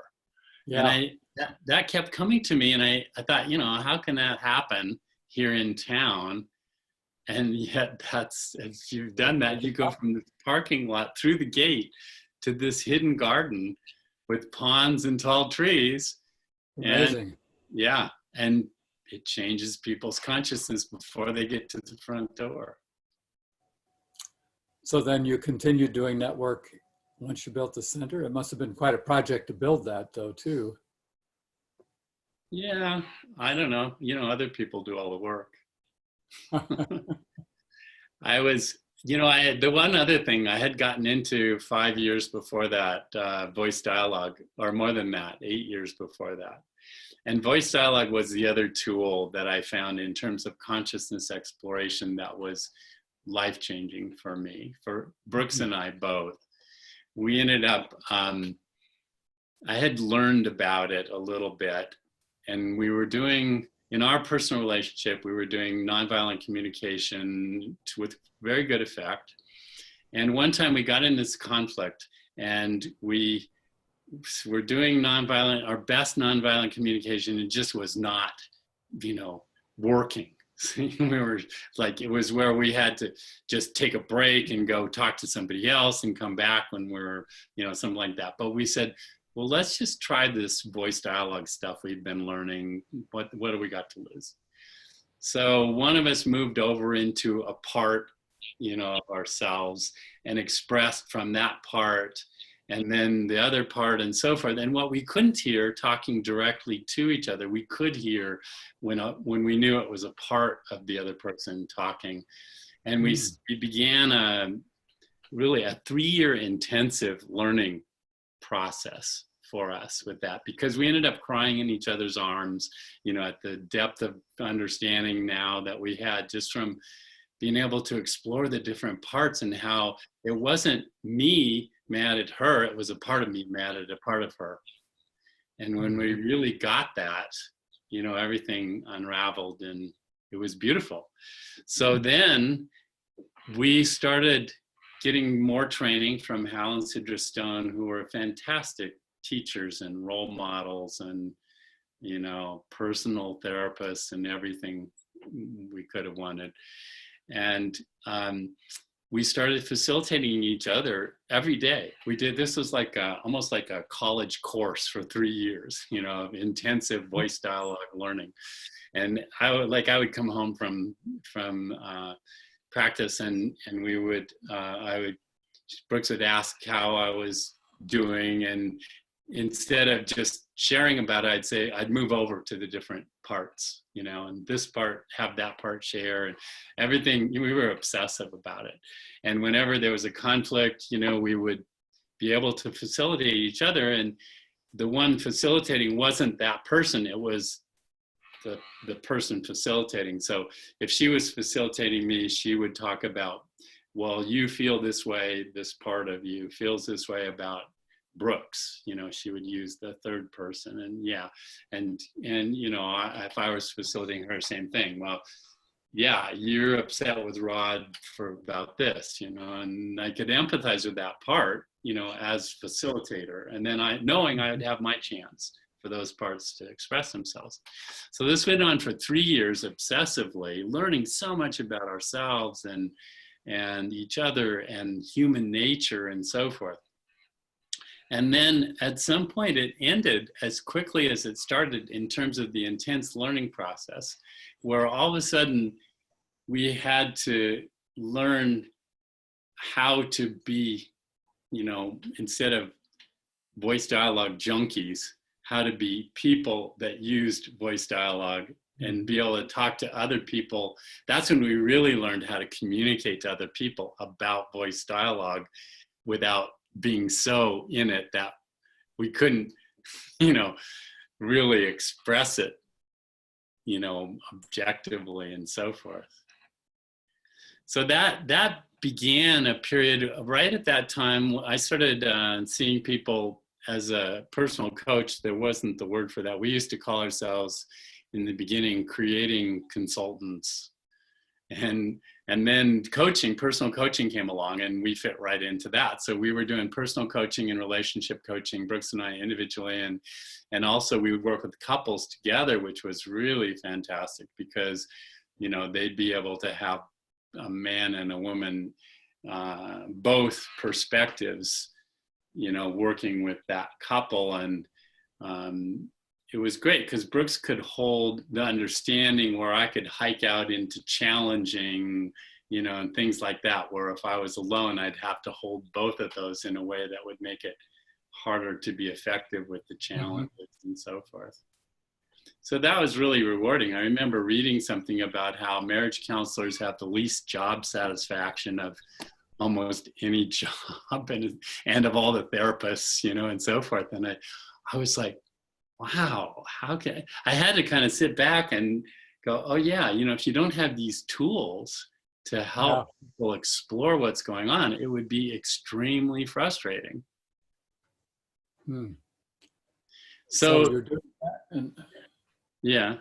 And Yeah. that kept coming to me. And I thought, how can that happen here in town? And yet if you've done that, you go from the parking lot through the gate to this hidden garden with ponds and tall trees. Amazing. And yeah, and it changes people's consciousness before they get to the front door. So then you continued doing that work once you built the center? It must have been quite a project to build that, though, too. Yeah, I don't know. Other people do all the work. I was, the one other thing I had gotten into 5 years before that, voice dialogue, or more than that, 8 years before that. And voice dialogue was the other tool that I found in terms of consciousness exploration that was life-changing for me, for Brooks and I both. We ended up, I had learned about it a little bit, and we were doing, in our personal relationship, we were doing nonviolent communication with very good effect. And one time we got in this conflict, and we were doing our best nonviolent communication, and just was not, working. We were like, it was where we had to just take a break and go talk to somebody else and come back when we're, something like that. But we said, well, let's just try this voice dialogue stuff we've been learning. What do we got to lose? So one of us moved over into a part, of ourselves, and expressed from that part, and then the other part, and so forth. And what we couldn't hear talking directly to each other, we could hear when we knew it was a part of the other person talking. And we began really a 3-year intensive learning process for us with that, because we ended up crying in each other's arms, at the depth of understanding now that we had just from being able to explore the different parts, and how it wasn't me mad at her, it was a part of me mad at a part of her. And when we really got that, everything unraveled, and it was beautiful. So then we started getting more training from Hal and Sidra Stone, who were fantastic teachers and role models, and personal therapists, and everything we could have wanted. And we started facilitating each other every day. This was like almost like a college course for 3 years, of intensive voice dialogue learning. And I would come home from practice, and Brooks would ask how I was doing, and instead of just sharing about it, I'd move over to the different parts, and this part, have that part share, and everything. We were obsessive about it. And whenever there was a conflict, we would be able to facilitate each other. And the one facilitating wasn't that person, it was the person facilitating. So if she was facilitating me, she would talk about, well, you feel this way, this part of you feels this way about Brooks. She would use the third person, and if I was facilitating her, same thing. Well, yeah, you're upset with Rod about this, and I could empathize with that part, as facilitator, and then knowing I would have my chance for those parts to express themselves. So this went on for 3 years, obsessively learning so much about ourselves and each other and human nature and so forth. And then at some point it ended as quickly as it started in terms of the intense learning process, where all of a sudden we had to learn how to be, instead of voice dialogue junkies, how to be people that used voice dialogue and be able to talk to other people. That's when we really learned how to communicate to other people about voice dialogue without being so in it that we couldn't, really express it, objectively and so forth. So that began a period right at that time. I started seeing people as a personal coach, there wasn't the word for that. We used to call ourselves in the beginning creating consultants. And then coaching, personal coaching came along, and we fit right into that. So we were doing personal coaching and relationship coaching, Brooks and I individually, and also we would work with couples together, which was really fantastic because, you know, they'd be able to have a man and a woman, both perspectives, you know, working with that couple. And it was great because Brooks could hold the understanding where I could hike out into challenging, you know, and things like that, where if I was alone, I'd have to hold both of those in a way that would make it harder to be effective with the challenges and so forth. So that was really rewarding. I remember reading something about how marriage counselors have the least job satisfaction of almost any job and of all the therapists, you know, and so forth. And I was like, wow, how can I had to kind of sit back and go, oh yeah, you know, if you don't have these tools to help people explore what's going on, it would be extremely frustrating. So you're doing that, yeah.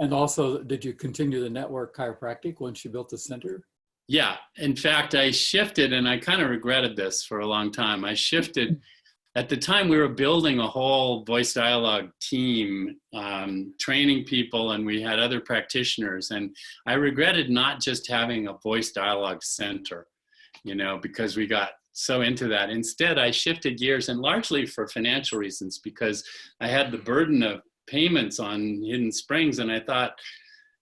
And also, did you continue the network chiropractic once you built the center? Yeah, in fact, I shifted, and I kind of regretted this for a long time. I shifted. At the time, we were building a whole voice dialogue team, training people, and we had other practitioners. And I regretted not just having a voice dialogue center, you know, because we got so into that. Instead, I shifted gears, and largely for financial reasons, because I had the burden of payments on Hidden Springs, and I thought,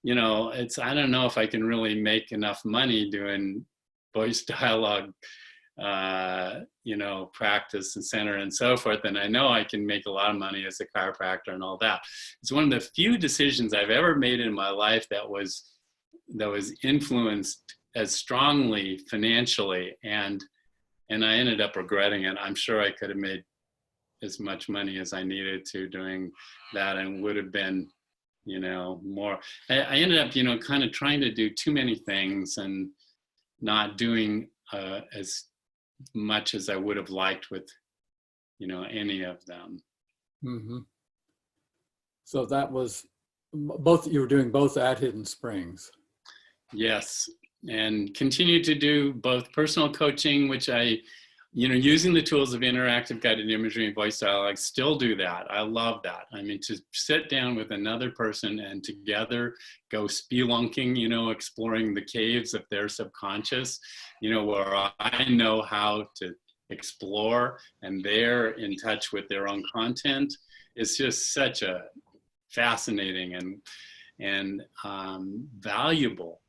you know, I don't know if I can really make enough money doing voice dialogue, you know, practice and center and so forth. And I know I can make a lot of money as a chiropractor and all that. It's one of the few decisions I've ever made in my life that was influenced as strongly financially. And I ended up regretting it. I'm sure I could have made as much money as I needed to doing that, and would have been, you know, more. I ended up, you know, kind of trying to do too many things and not doing as much as I would have liked with, you know, any of them. So that was both, you were doing both at Hidden Springs. Yes, and continue to do both personal coaching, which I, you know, using the tools of interactive guided imagery and voice dialogue, still do that. I love that. I mean, to sit down with another person and together go spelunking, you know, exploring the caves of their subconscious, you know, where I know how to explore and they're in touch with their own content. It's just such a fascinating and valuable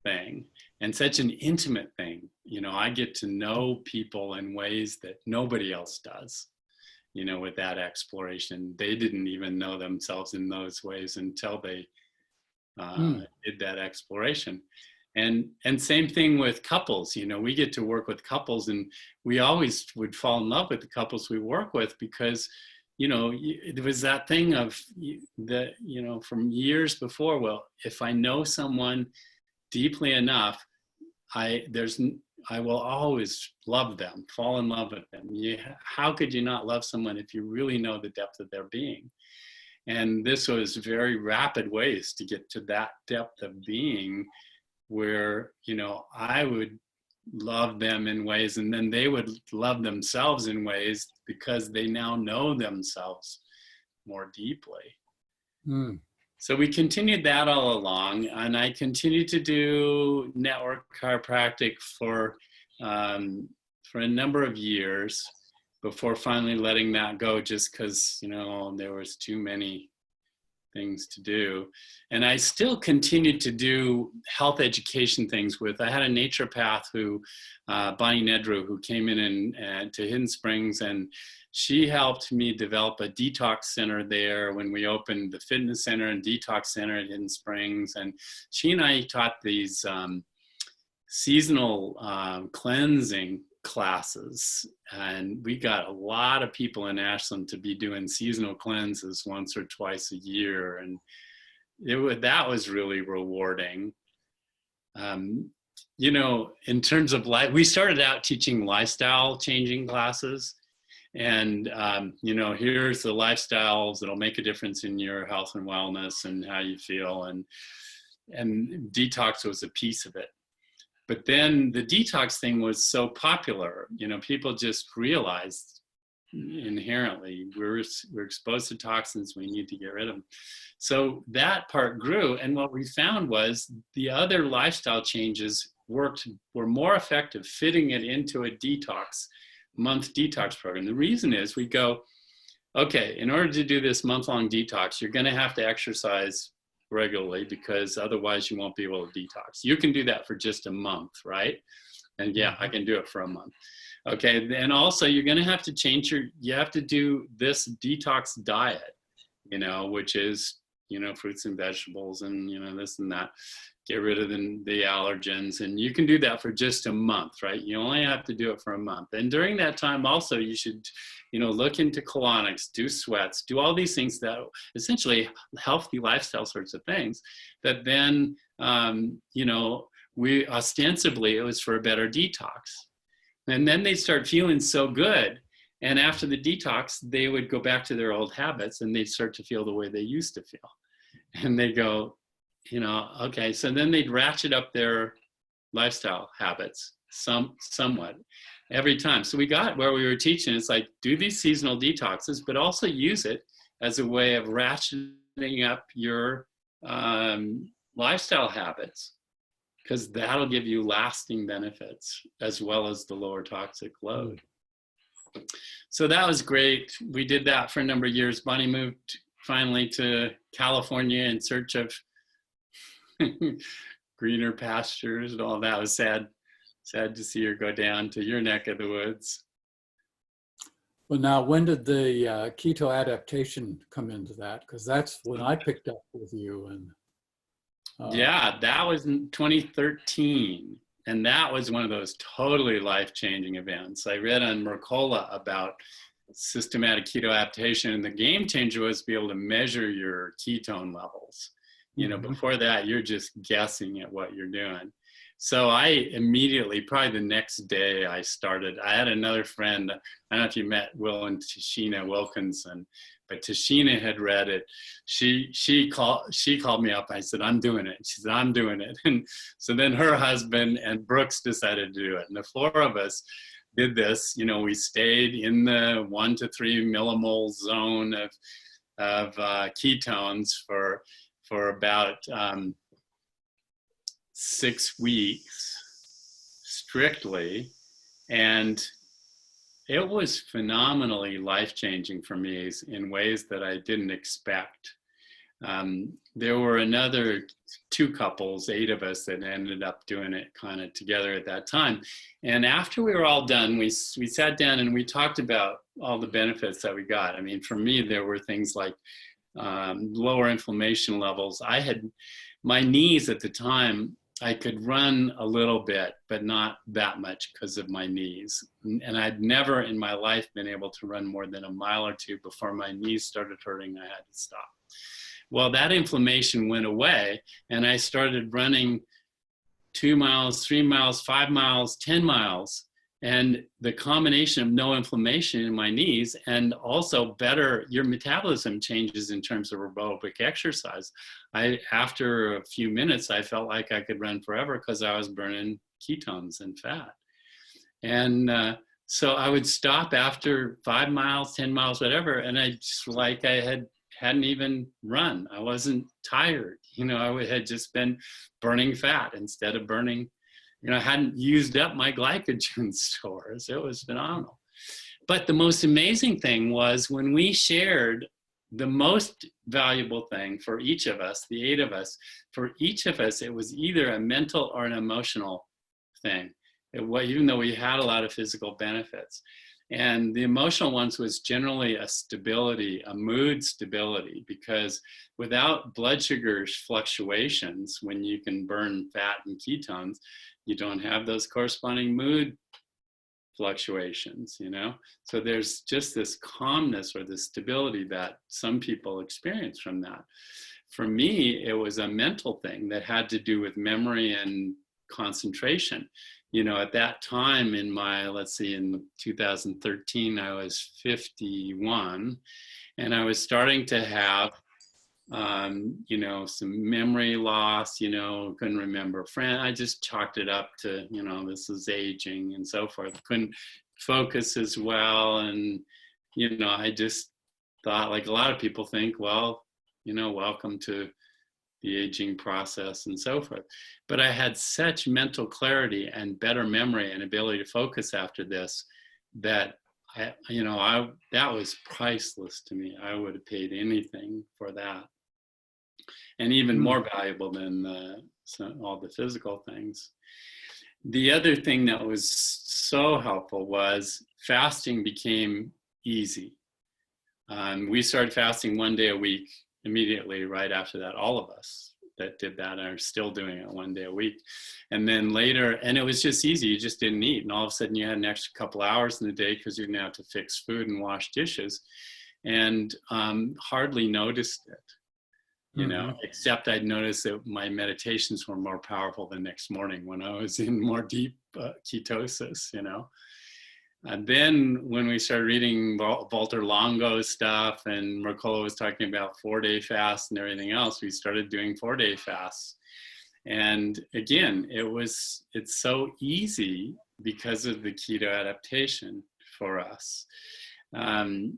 thing, and such an intimate thing. You know, I get to know people in ways that nobody else does, you know, with that exploration. They didn't even know themselves in those ways until they did that exploration. And same thing with couples. You know, we get to work with couples, and we always would fall in love with the couples we work with because, you know, it was that thing of the, you know, from years before, well, if I know someone deeply enough, I will always love them, fall in love with them. How could you not love someone if you really know the depth of their being? And this was very rapid ways to get to that depth of being where, you know, I would love them in ways, and then they would love themselves in ways because they now know themselves more deeply. So we continued that all along, and I continued to do network chiropractic for a number of years before finally letting that go, just because, you know, there was too many things to do. And I still continued to do health education things I had a naturopath who, Bonnie Nedru, who came in and to Hidden Springs, and she helped me develop a detox center there when we opened the fitness center and detox center at Hidden Springs. And she and I taught these seasonal cleansing classes, and we got a lot of people in Ashland to be doing seasonal cleanses once or twice a year, and that was really rewarding. You know, in terms of life, we started out teaching lifestyle changing classes, And, you know, here's the lifestyles that'll make a difference in your health and wellness and how you feel. And detox was a piece of it. But then the detox thing was so popular, you know, people just realized inherently we're exposed to toxins, we need to get rid of them. So that part grew. And what we found was the other lifestyle changes were more effective fitting it into a month detox program. The reason is we go, okay, in order to do this month-long detox, you're going to have to exercise regularly because otherwise you won't be able to detox. You can do that for just a month, right? And yeah, I can do it for a month. Okay, and also you're going to have to change you have to do this detox diet, you know, which is, you know, fruits and vegetables and, you know, this and that. Get rid of the allergens, and you can do that for just a month, right? You only have to do it for a month. And during that time also, you should, you know, look into colonics, do sweats, do all these things that essentially healthy lifestyle sorts of things that then, you know, we ostensibly it was for a better detox. And then they start feeling so good. And after the detox, they would go back to their old habits and they'd start to feel the way they used to feel. And they go, you know, okay, so then they'd ratchet up their lifestyle habits somewhat every time. So we got where we were teaching, it's like, do these seasonal detoxes, but also use it as a way of ratcheting up your lifestyle habits, because that'll give you lasting benefits as well as the lower toxic load. So that was great. We did that for a number of years. Bonnie moved finally to California in search of greener pastures and all that. It was sad to see her go down to your neck of the woods. Well, now, when did the keto adaptation come into that? Because that's when I picked up with you. And yeah, that was in 2013. And that was one of those totally life-changing events. I read on Mercola about systematic keto adaptation, and the game changer was to be able to measure your ketone levels. You know, before that, you're just guessing at what you're doing. So I immediately, probably the next day I had another friend, I don't know if you met Will and Tashina Wilkinson, but Tashina had read it. She called me up. I said, I'm doing it. She said, I'm doing it. And so then her husband and Brooks decided to do it. And the four of us did this. You know, we stayed in the 1 to 3 millimole zone of ketones for about 6 weeks strictly. And it was phenomenally life-changing for me in ways that I didn't expect. There were another 2 couples, 8 of us, that ended up doing it kind of together at that time. And after we were all done, we sat down and we talked about all the benefits that we got. I mean, for me, there were things like lower inflammation levels. I had my knees at the time, I could run a little bit, but not that much because of my knees. And I'd never in my life been able to run more than a mile or 2 before my knees started hurting. I had to stop. Well, that inflammation went away, and I started running 2 miles, 3 miles, 5 miles, 10 miles. And the combination of no inflammation in my knees and also better, your metabolism changes in terms of aerobic exercise. After a few minutes, I felt like I could run forever because I was burning ketones and fat. And so I would stop after 5 miles, 10 miles, whatever. And I just like I hadn't even run. I wasn't tired. You know, I had just been burning fat instead of burning. You know, I hadn't used up my glycogen stores. It was phenomenal. But the most amazing thing was when we shared the most valuable thing for each of us, the 8 of us, for each of us, it was either a mental or an emotional thing, even though we had a lot of physical benefits. And the emotional ones was generally a stability, a mood stability, because without blood sugar fluctuations, when you can burn fat and ketones, you don't have those corresponding mood fluctuations, you know? So there's just this calmness or this stability that some people experience from that. For me, it was a mental thing that had to do with memory and concentration. You know, at that time in my, let's see, in 2013, I was 51, and I was starting to have, you know, some memory loss, you know, couldn't remember friend. I just chalked it up to, you know, this is aging and so forth. Couldn't focus as well. And, you know, I just thought, like a lot of people think, well, you know, welcome to the aging process and so forth. But I had such mental clarity and better memory and ability to focus after this that that was priceless to me. I would have paid anything for that, and even more valuable than all the physical things. The other thing that was so helpful was fasting became easy. We started fasting 1 day a week immediately right after that. All of us that did that are still doing it 1 day a week. And then later, and it was just easy. You just didn't eat. And all of a sudden you had an extra couple hours in the day because you didn't have to fix food and wash dishes, and hardly noticed it, you know, except I'd noticed that my meditations were more powerful the next morning when I was in more deep ketosis, you know. And then when we started reading Walter Longo's stuff, and Mercola was talking about 4-day fasts and everything else, we started doing 4-day fasts. And again, it's so easy because of the keto adaptation for us. I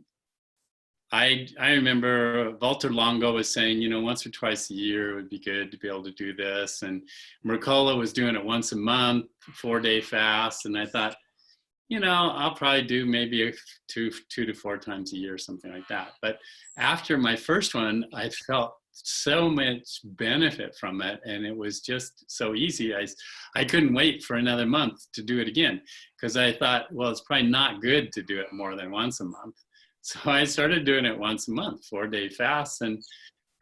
remember Walter Longo was saying, you know, once or twice a year would be good to be able to do this. And Mercola was doing it once a month, 4-day fast. And I thought, you know, I'll probably do maybe two to 4 times a year, something like that. But after my first one, I felt so much benefit from it, and it was just so easy. I couldn't wait for another month to do it again, because I thought, well, it's probably not good to do it more than once a month. So I started doing it once a month, 4-day fasts, and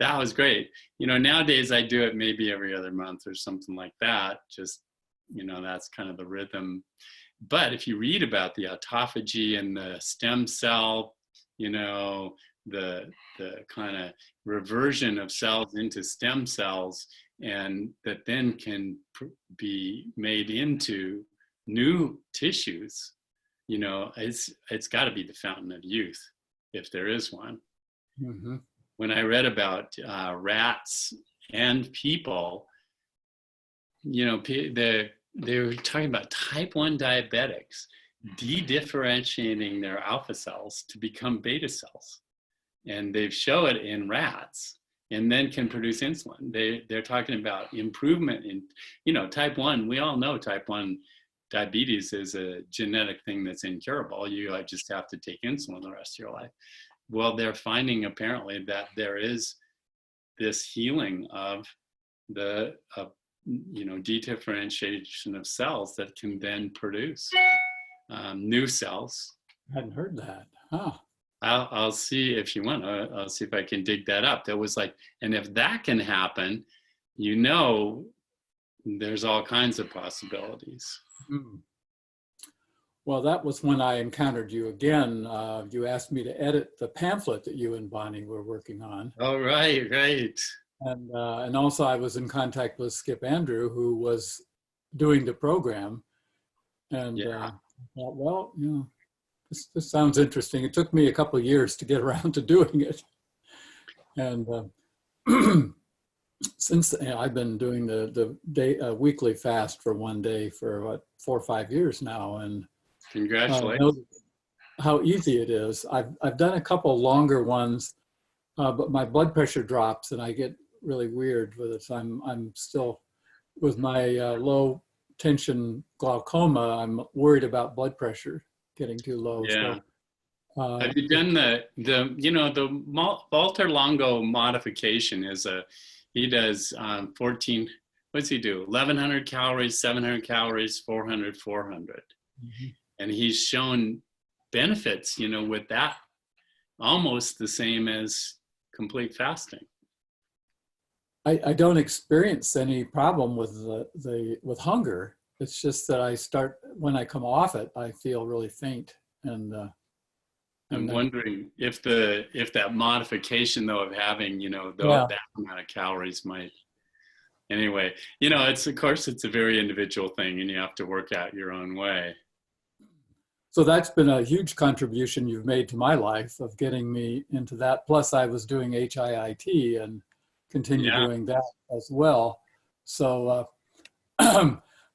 that was great. You know, nowadays I do it maybe every other month or something like that. Just, you know, that's kind of the rhythm. But if you read about the autophagy and the stem cell, you know, the kind of reversion of cells into stem cells, and that then can be made into new tissues, you know, it's got to be the fountain of youth, if there is one. Mm-hmm. When I read about rats and people, you know, they were talking about type 1 diabetics de-differentiating their alpha cells to become beta cells. And they've shown it in rats, and then can produce insulin. They're talking about improvement in, you know, type 1. We all know type 1 diabetes is a genetic thing that's incurable. You just have to take insulin the rest of your life. Well, they're finding apparently that there is this healing of the you know, dedifferentiation of cells that can then produce new cells. I hadn't heard that. Huh. I'll see if you want. I'll see if I can dig that up. That was like, and if that can happen, you know, there's all kinds of possibilities. Well, that was when I encountered you again. You asked me to edit the pamphlet that you and Bonnie were working on. Oh, right. And also I was in contact with Skip Andrew, who was doing the program. And I thought, well, you know, this sounds interesting. It took me a couple of years to get around to doing it. And since I've been doing the weekly fast for 1 day for what, 4 or 5 years now. And congratulations. How easy it is. I've done a couple longer ones, but my blood pressure drops and I get really weird with it. So I'm still, with my low tension glaucoma, I'm worried about blood pressure getting too low. Yeah. So, have you done the Walter Longo modification he does 14, what's he do? 1,100 calories, 700 calories, 400. Mm-hmm. And he's shown benefits, you know, with that, almost the same as complete fasting. I don't experience any problem with with hunger. It's just that when I come off it, I feel really faint. And I'm wondering if that modification though of having, you know, that amount of calories might anyway, you know, it's, of course, it's a very individual thing and you have to work out your own way. So that's been a huge contribution you've made to my life of getting me into that. Plus, I was doing HIIT and continue Yeah. doing that as well. So,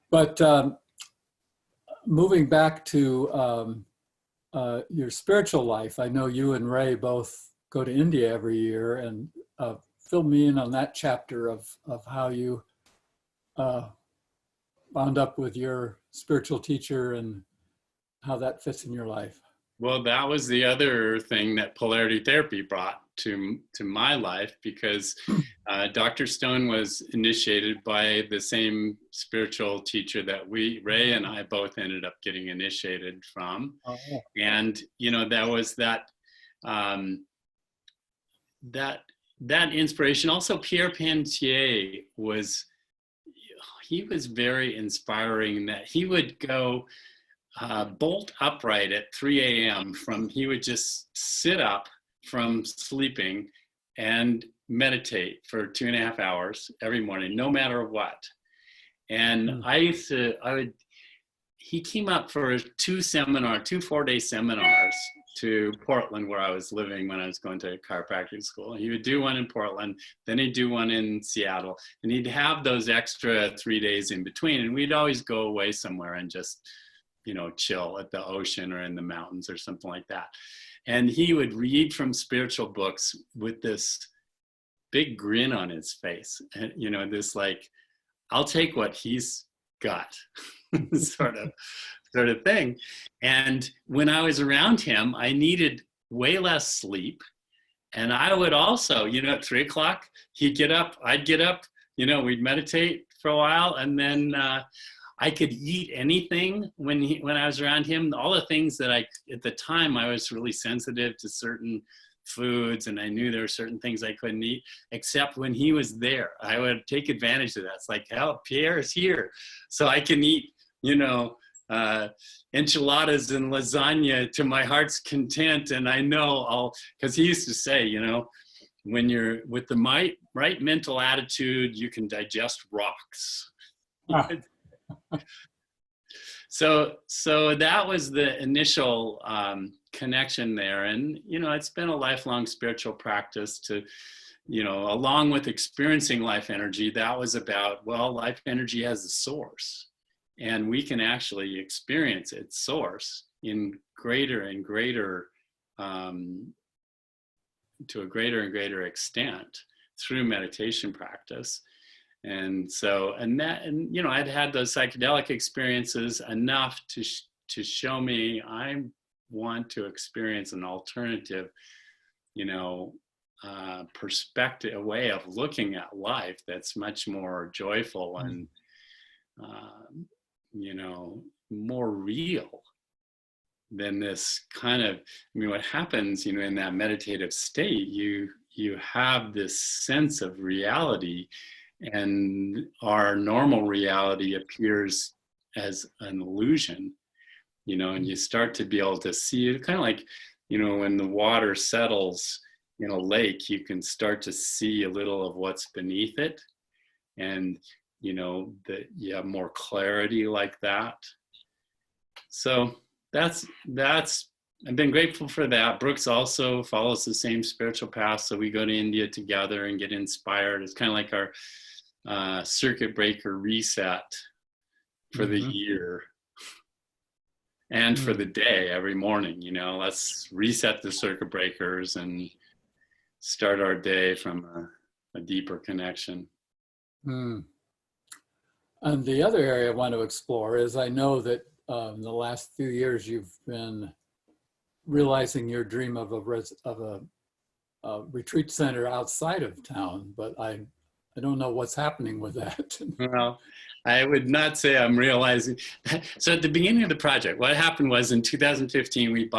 but moving back to your spiritual life, I know you and Ray both go to India every year, and fill me in on that chapter of how you wound up with your spiritual teacher and how that fits in your life. Well, that was the other thing that polarity therapy brought to my life, because Dr. Stone was initiated by the same spiritual teacher that Ray and I both ended up getting initiated from. Oh. And, you know, that was that inspiration. Also, Pierre Pantier was very inspiring, that he would go bolt upright at 3 a.m. he would just sit up from sleeping and meditate for 2.5 hours every morning, no matter what. And he came up for 2 4-day seminars to Portland, where I was living when I was going to chiropractic school. He would do one in Portland, then he'd do one in Seattle, and he'd have those extra 3 days in between. And we'd always go away somewhere and just, you know, chill at the ocean or in the mountains or something like that. And he would read from spiritual books with this big grin on his face, and, you know, this like, I'll take what he's got sort of thing. And when I was around him, I needed way less sleep. And I would also, you know, at 3 o'clock, he'd get up, I'd get up, you know, we'd meditate for a while, and then I could eat anything when I was around him. All the things that at the time, I was really sensitive to certain foods, and I knew there were certain things I couldn't eat, except when he was there. I would take advantage of that. It's like, hell, Pierre's here, so I can eat, you know, enchiladas and lasagna to my heart's content. And I know because he used to say, you know, when you're with the right mental attitude, you can digest rocks. So that was the initial connection there. And, you know, it's been a lifelong spiritual practice to, you know, along with experiencing life energy, that was about, well, life energy has a source, and we can actually experience its source in greater and greater, to a greater and greater extent through meditation practice. And so, and you know, I'd had those psychedelic experiences enough to show me I want to experience an alternative, you know, perspective, a way of looking at life that's much more joyful and, you know, more real than this kind of, I mean, what happens, you know, in that meditative state, you have this sense of reality, and our normal reality appears as an illusion, you know, and you start to be able to see it, kind of like, you know, when the water settles in a lake, you can start to see a little of what's beneath it. And, you know, that you have more clarity like that. So that's I've been grateful for that. Brooks also follows the same spiritual path, so we go to India together and get inspired. It's kind of like our circuit breaker reset for the year and for the day every morning. You know, let's reset the circuit breakers and start our day from a deeper connection. And the other area I want to explore is, I know that in the last few years you've been realizing your dream of a retreat center outside of town, but I don't know what's happening with that. Well, I would not say I'm realizing. So at the beginning of the project, what happened was in 2015, we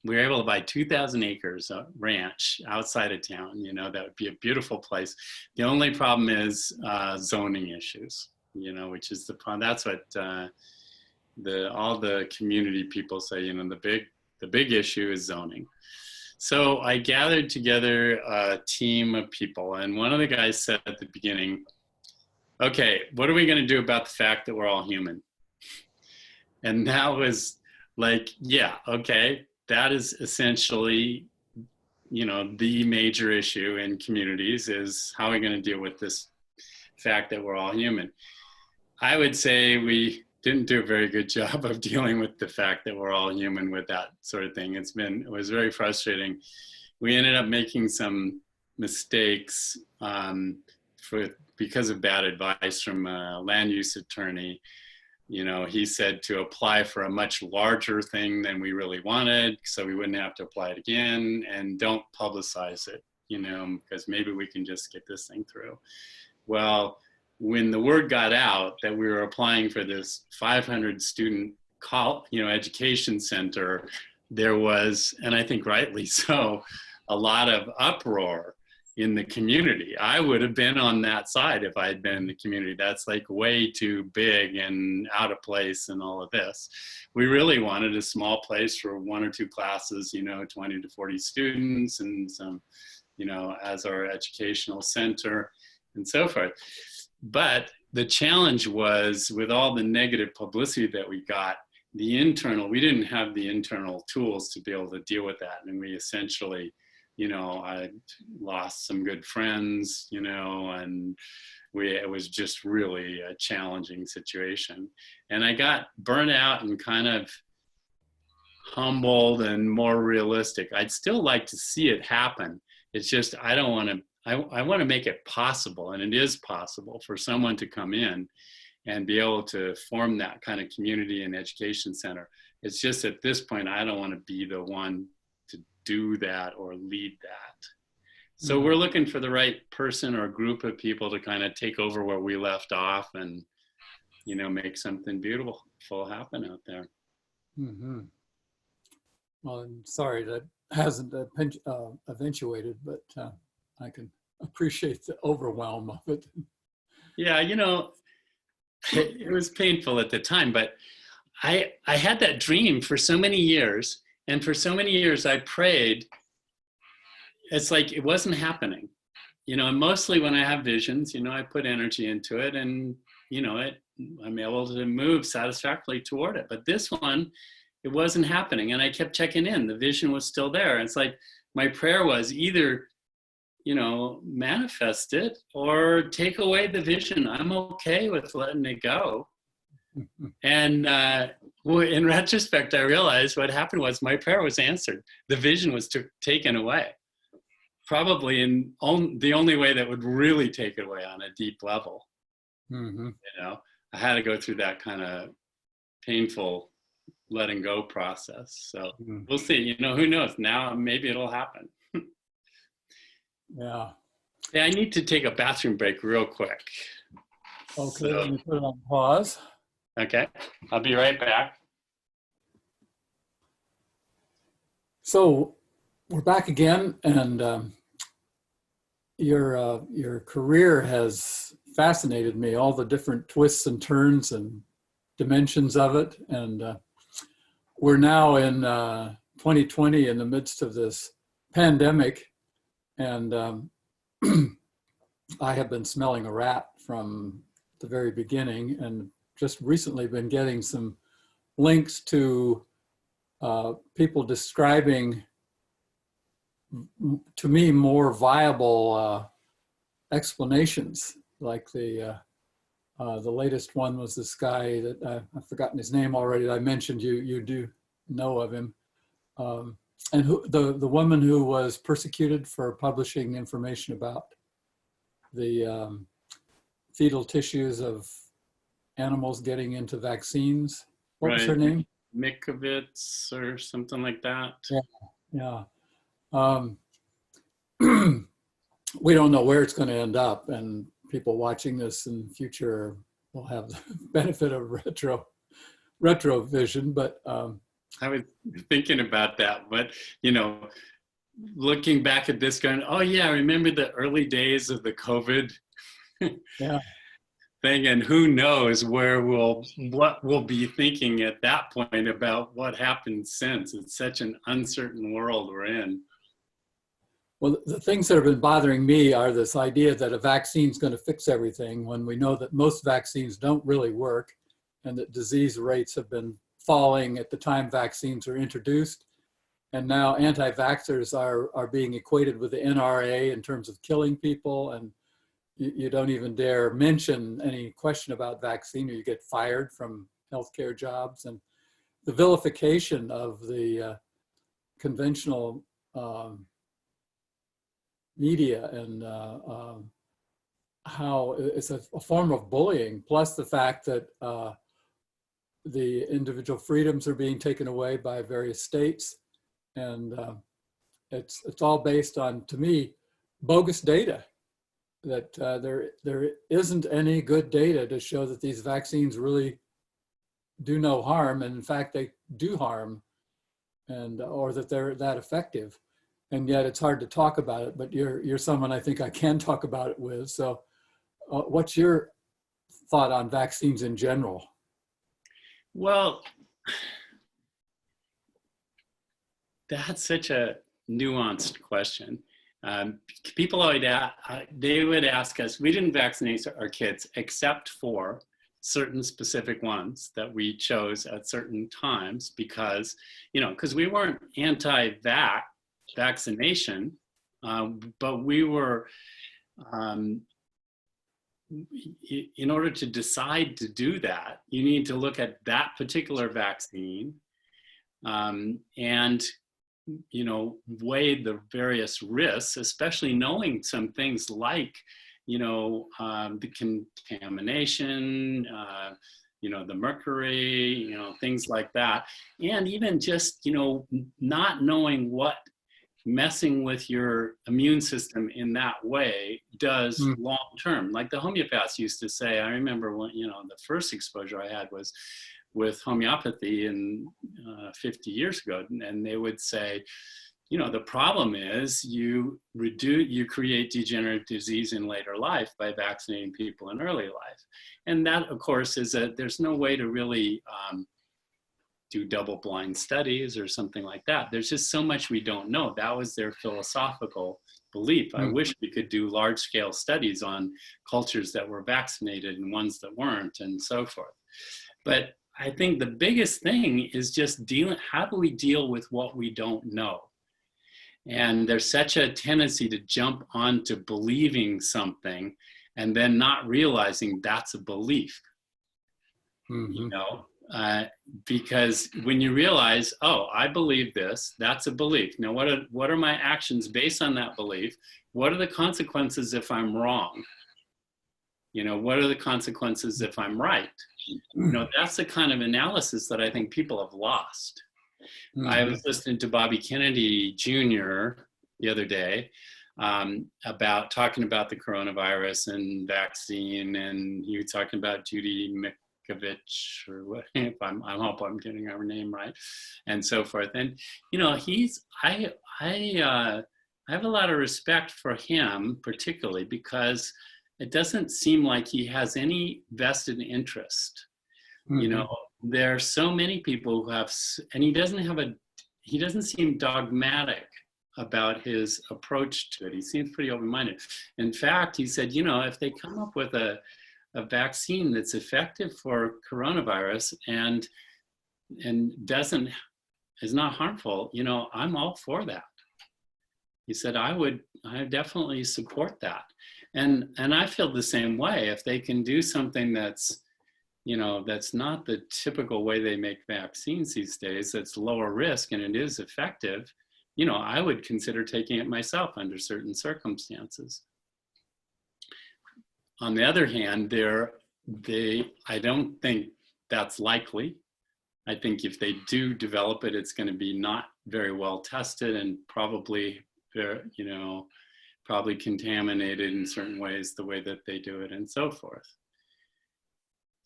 were able to buy 2,000 acres of ranch outside of town. You know, that would be a beautiful place. The only problem is zoning issues, you know, which is the problem. That's what all the community people say, you know, the big issue is zoning. So I gathered together a team of people, and one of the guys said at the beginning, okay, what are we going to do about the fact that we're all human? And that was like, yeah, okay, that is essentially, the major issue in communities is how are we going to deal with this fact that we're all human? I would say we didn't do a very good job of dealing with the fact that we're all human with that sort of thing. It was very frustrating. We ended up making some mistakes because of bad advice from a land use attorney. He said to apply for a much larger thing than we really wanted, so we wouldn't have to apply it again, and don't publicize it, because maybe we can just get this thing through. Well, when the word got out that we were applying for this 500 student education center, there was, and I think rightly so, a lot of uproar in the community. I would have been on that side if I had been in the community. That's like way too big and out of place and all of this. We really wanted a small place for 1 or 2 classes, 20 to 40 students, and some, as our educational center and so forth. But the challenge was, with all the negative publicity that we got, we didn't have the internal tools to be able to deal with that. And we essentially, I lost some good friends, and it was just really a challenging situation. And I got burnt out and kind of humbled and more realistic. I'd still like to see it happen. It's just, I don't want to, I want to make it possible, and it is possible for someone to come in and be able to form that kind of community and education center. It's just at this point, I don't want to be the one to do that or lead that. So we're looking for the right person or group of people to kind of take over where we left off and, make something beautiful happen out there. Mm-hmm. Well, I'm sorry that hasn't eventuated, but I can appreciate the overwhelm of it. Yeah, it was painful at the time, but I had that dream for so many years, and for so many years I prayed. It's like it wasn't happening, and mostly when I have visions, I put energy into it, and I'm able to move satisfactorily toward it. But this one, it wasn't happening, and I kept checking in. The vision was still there. And it's like my prayer was either manifest it or take away the vision. I'm okay with letting it go. And in retrospect, I realized what happened was my prayer was answered. The vision was taken away, probably in the only way that would really take it away on a deep level. Mm-hmm. I had to go through that kind of painful letting go process. So we'll see. Who knows? Now maybe it'll happen. Yeah. Yeah, I need to take a bathroom break real quick. Okay, let me put it on pause. Okay, I'll be right back. So we're back again, and your career has fascinated me, all the different twists and turns and dimensions of it. And we're now in 2020 in the midst of this pandemic. And I have been smelling a rat from the very beginning, and just recently been getting some links to people describing, to me, more viable explanations. Like the latest one was this guy that I've forgotten his name already. That I mentioned you do know of him. And the woman who was persecuted for publishing information about the fetal tissues of animals getting into vaccines. What was her name? Mikovits or something like that. Yeah. We don't know where it's going to end up, and people watching this in the future will have the benefit of retro vision, but I was thinking about that, but looking back at this going, oh yeah, I remember the early days of the COVID thing, and who knows what we'll be thinking at that point about what happened since. It's such an uncertain world we're in. Well, the things that have been bothering me are this idea that a vaccine is going to fix everything when we know that most vaccines don't really work and that disease rates have been falling at the time vaccines were introduced. And now anti-vaxxers are being equated with the NRA in terms of killing people. And you don't even dare mention any question about vaccine or you get fired from healthcare jobs. And the vilification of the conventional media and how it's a form of bullying, plus the fact that the individual freedoms are being taken away by various states. And it's all based on, to me, bogus data, that there isn't any good data to show that these vaccines really do no harm. And in fact, they do harm, and or that they're that effective. And yet it's hard to talk about it, but you're someone I think I can talk about it with. So what's your thought on vaccines in general? Well, that's such a nuanced question. People always they would ask us, we didn't vaccinate our kids except for certain specific ones that we chose at certain times because, because we weren't anti-vaccination, but we were, in order to decide to do that, you need to look at that particular vaccine and weigh the various risks, especially knowing some things like, the contamination, the mercury, things like that. And even just, not knowing what messing with your immune system in that way does long term. Like the homeopaths used to say, I remember when, the first exposure I had was with homeopathy in 50 years ago. And they would say, the problem is you create degenerative disease in later life by vaccinating people in early life. And that, of course, is there's no way to really do double-blind studies or something like that. There's just so much we don't know. That was their philosophical belief. I wish we could do large-scale studies on cultures that were vaccinated and ones that weren't, and so forth. But I think the biggest thing is just how do we deal with what we don't know? And there's such a tendency to jump onto believing something and then not realizing that's a belief, because when you realize, oh, I believe this, that's a belief. Now, what are my actions based on that belief? What are the consequences if I'm wrong? What are the consequences if I'm right? That's the kind of analysis that I think people have lost. I was listening to Bobby Kennedy Jr. the other day talking about the coronavirus and vaccine, and he was talking about Judy Mikovich, or what, if I hope I'm getting her name right, and so forth. And I have a lot of respect for him, particularly because it doesn't seem like he has any vested interest. There are so many people who have, and he doesn't seem dogmatic about his approach to it. He seems pretty open-minded. In fact, he said, if they come up with a vaccine that's effective for coronavirus and is not harmful, I'm all for that. He said, I definitely support that. And I feel the same way. If they can do something that's not the typical way they make vaccines these days, that's lower risk and it is effective, I would consider taking it myself under certain circumstances. On the other hand, I don't think that's likely. I think if they do develop it, it's going to be not very well tested and probably contaminated in certain ways, the way that they do it and so forth.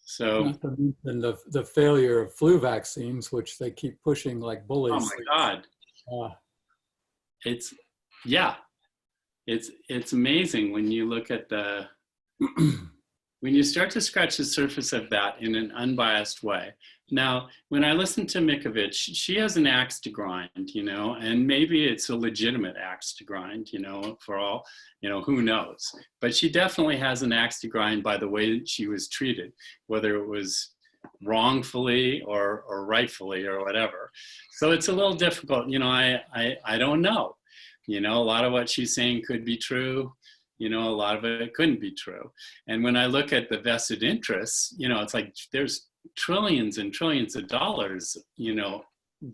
So, not to mention the failure of flu vaccines, which they keep pushing like bullies. Oh my God. It's amazing when you look at when you start to scratch the surface of that in an unbiased way. Now, when I listen to Mikovits, she has an axe to grind, and maybe it's a legitimate axe to grind, for all, who knows. But she definitely has an axe to grind by the way that she was treated, whether it was wrongfully or rightfully or whatever. So it's a little difficult, I don't know. A lot of what she's saying could be true. A lot of it couldn't be true. And when I look at the vested interests, it's like there's trillions and trillions of dollars,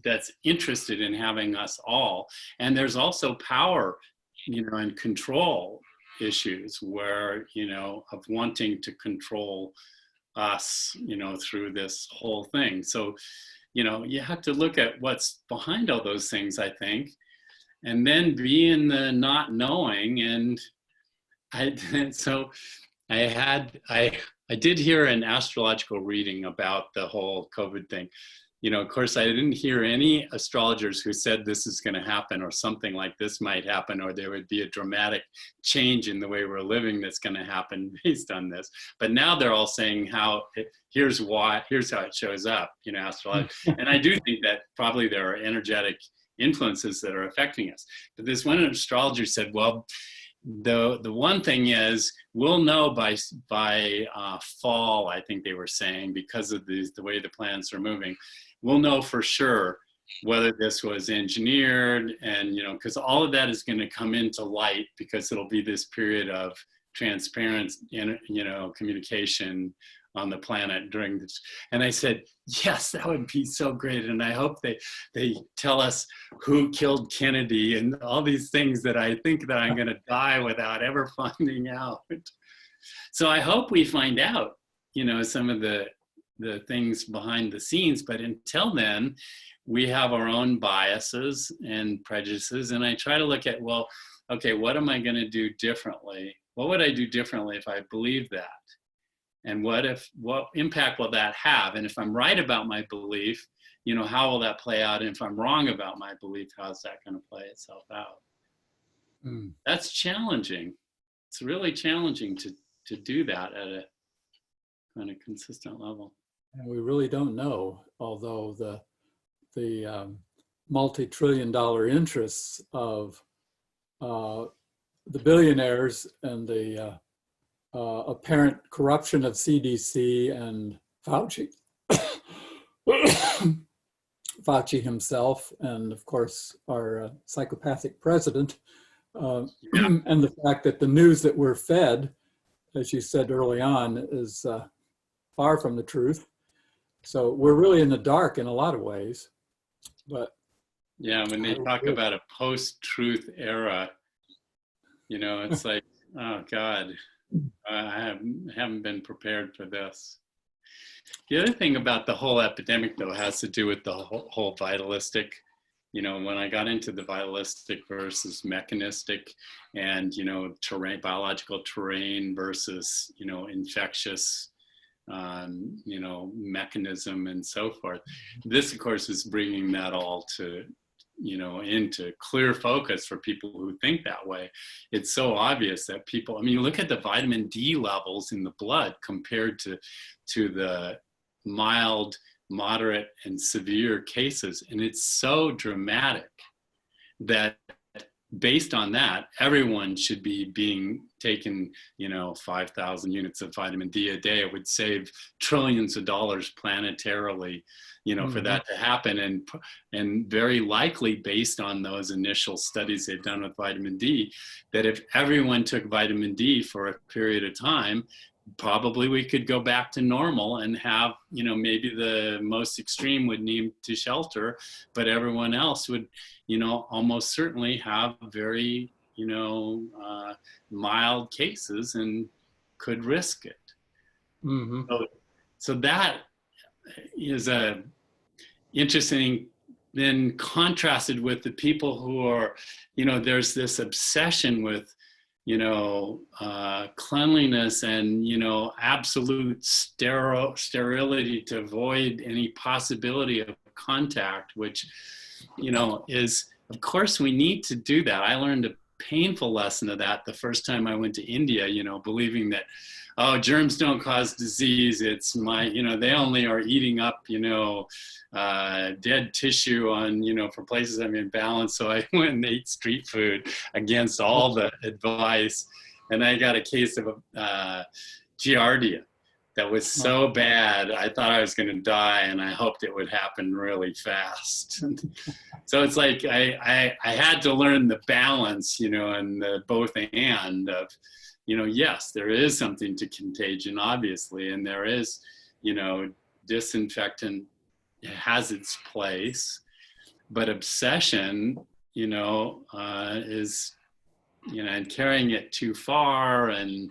that's interested in having us all. And there's also power, and control issues where, of wanting to control us, through this whole thing. So, you have to look at what's behind all those things, I think, and then be in the not knowing. And I did hear an astrological reading about the whole COVID thing. Of course, I didn't hear any astrologers who said this is going to happen or something like this might happen, or there would be a dramatic change in the way we're living that's going to happen based on this. But now they're all saying here's how it shows up, astrology. And I do think that probably there are energetic influences that are affecting us. But this one astrologer said, well, the one thing is we'll know by fall, I think they were saying, because of the way the planets are moving, we'll know for sure whether this was engineered, and because all of that is going to come into light, because it'll be this period of transparent communication on the planet during this. And I said, yes, that would be so great. And I hope they tell us who killed Kennedy and all these things that I think that I'm going to die without ever finding out. So I hope we find out, some of the things behind the scenes. But until then, we have our own biases and prejudices. And I try to look at, well, okay, what am I going to do differently? What would I do differently if I believe that? And what impact will that have? And if I'm right about my belief, how will that play out? And if I'm wrong about my belief, how's that going to play itself out? That's challenging. It's really challenging to do that at a kind of consistent level. And we really don't know, although the multi-trillion-dollar interests of the billionaires and the apparent corruption of CDC and Fauci, Fauci himself, and of course our psychopathic president, and the fact that the news that we're fed, as you said early on, is far from the truth. So we're really in the dark in a lot of ways. But yeah, when they talk about a post-truth era, it's like, oh God. I haven't been prepared for this. The other thing about the whole epidemic, though, has to do with the whole vitalistic. When I got into the vitalistic versus mechanistic, and biological terrain versus infectious, mechanism and so forth. This, of course, is bringing that all to into clear focus for people who think that way. It's so obvious that people, look at the vitamin D levels in the blood compared to the mild, moderate, and severe cases. And it's so dramatic that based on that, everyone should be being taken, 5,000 units of vitamin D a day. It would save trillions of dollars planetarily, for that to happen. And very likely, based on those initial studies they've done with vitamin D, that if everyone took vitamin D for a period of time, probably we could go back to normal and have, maybe the most extreme would need to shelter, but everyone else would, almost certainly have very, mild cases and could risk it. So that is interesting, then contrasted with the people who are, there's this obsession with, cleanliness and, absolute sterility to avoid any possibility of contact, which, is, of course, we need to do that. I learned painful lesson of that the first time I went to India, you know, believing that, oh, germs don't cause disease. It's my, you know, they only are eating up, you know, dead tissue on, you know, for places I'm in balance. So I went and ate street food against all the advice. And I got a case of giardia that was so bad, I thought I was going to die, and I hoped it would happen really fast. So it's like I had to learn the balance, you know, and the both and of, you know, yes, there is something to contagion, obviously, and there is, you know, disinfectant has its place, but obsession, you know, is, you know, and carrying it too far, and,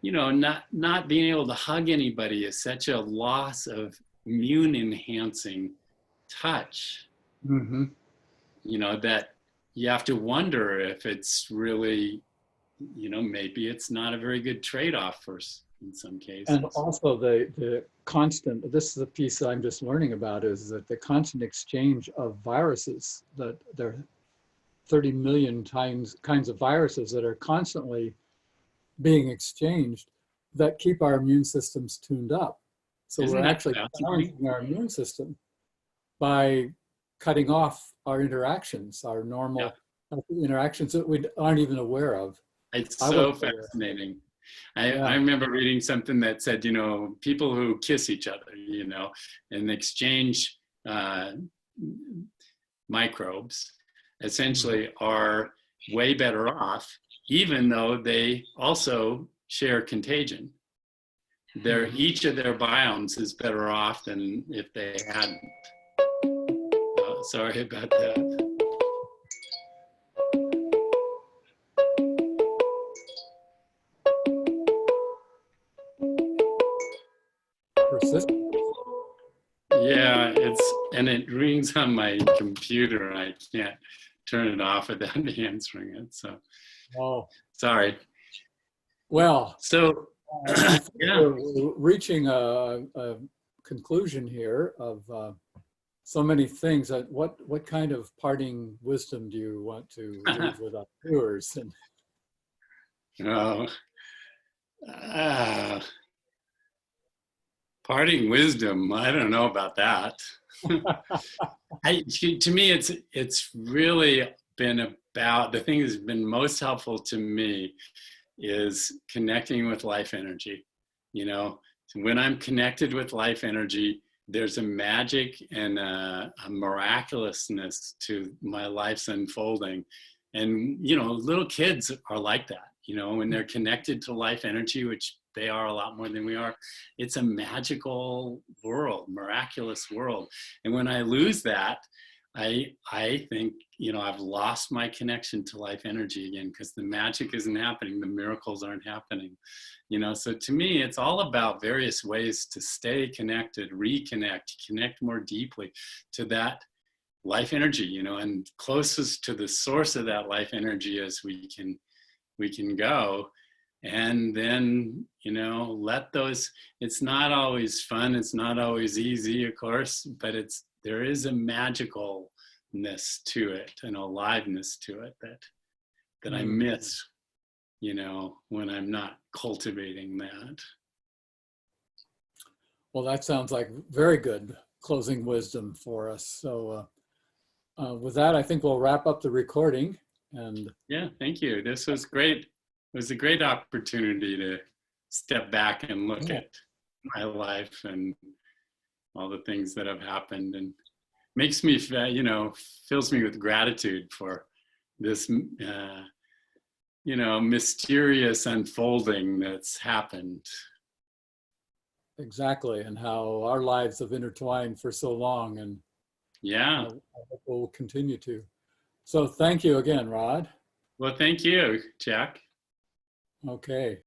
you know, not being able to hug anybody is such a loss of immune enhancing touch. Mm-hmm. You know, that you have to wonder if it's really, you know, maybe it's not a very good trade-off for in some cases. And also the constant, this is the piece I'm just learning about, is that the constant exchange of viruses, that there are 30 million kinds of viruses that are constantly being exchanged that keep our immune systems tuned up. So Isn't we're that actually challenging our immune system by cutting off our interactions, our normal interactions that we aren't even aware of. It's so fascinating. I remember reading something that said, you know, people who kiss each other, you know, and exchange microbes essentially are way better off, even though they also share contagion. Each of their biomes is better off than if they hadn't. Sorry about that. Persistent. Yeah, it rings on my computer, and I can't turn it off without answering it. So, sorry. Well, so we're reaching a conclusion here of so many things. What kind of parting wisdom do you want to leave with our viewers? Parting wisdom, I don't know about that. To me, it's really been about, the thing that's been most helpful to me is connecting with life energy. You know, when I'm connected with life energy, there's a magic and a miraculousness to my life's unfolding. And, you know, little kids are like that, you know, when they're connected to life energy, which they are a lot more than we are. It's a magical world, miraculous world. And when I lose that, I think, you know, I've lost my connection to life energy again, because the magic isn't happening, the miracles aren't happening, you know. So to me, it's all about various ways to stay connected, reconnect, connect more deeply to that life energy, you know, and closest to the source of that life energy as we can go. And then, you know, let those, it's not always fun, it's not always easy, of course, but there is a magicalness to it, an aliveness to it that I miss, you know, when I'm not cultivating that. Well, that sounds like very good closing wisdom for us. So with that, I think we'll wrap up the recording. And yeah, thank you. This was great. It was a great opportunity to step back and look at my life and all the things that have happened, and makes me, you know, fills me with gratitude for this, you know, mysterious unfolding that's happened. Exactly, and how our lives have intertwined for so long, and yeah, I hope we'll continue to. So thank you again, Rod. Well, thank you, Jack. Okay.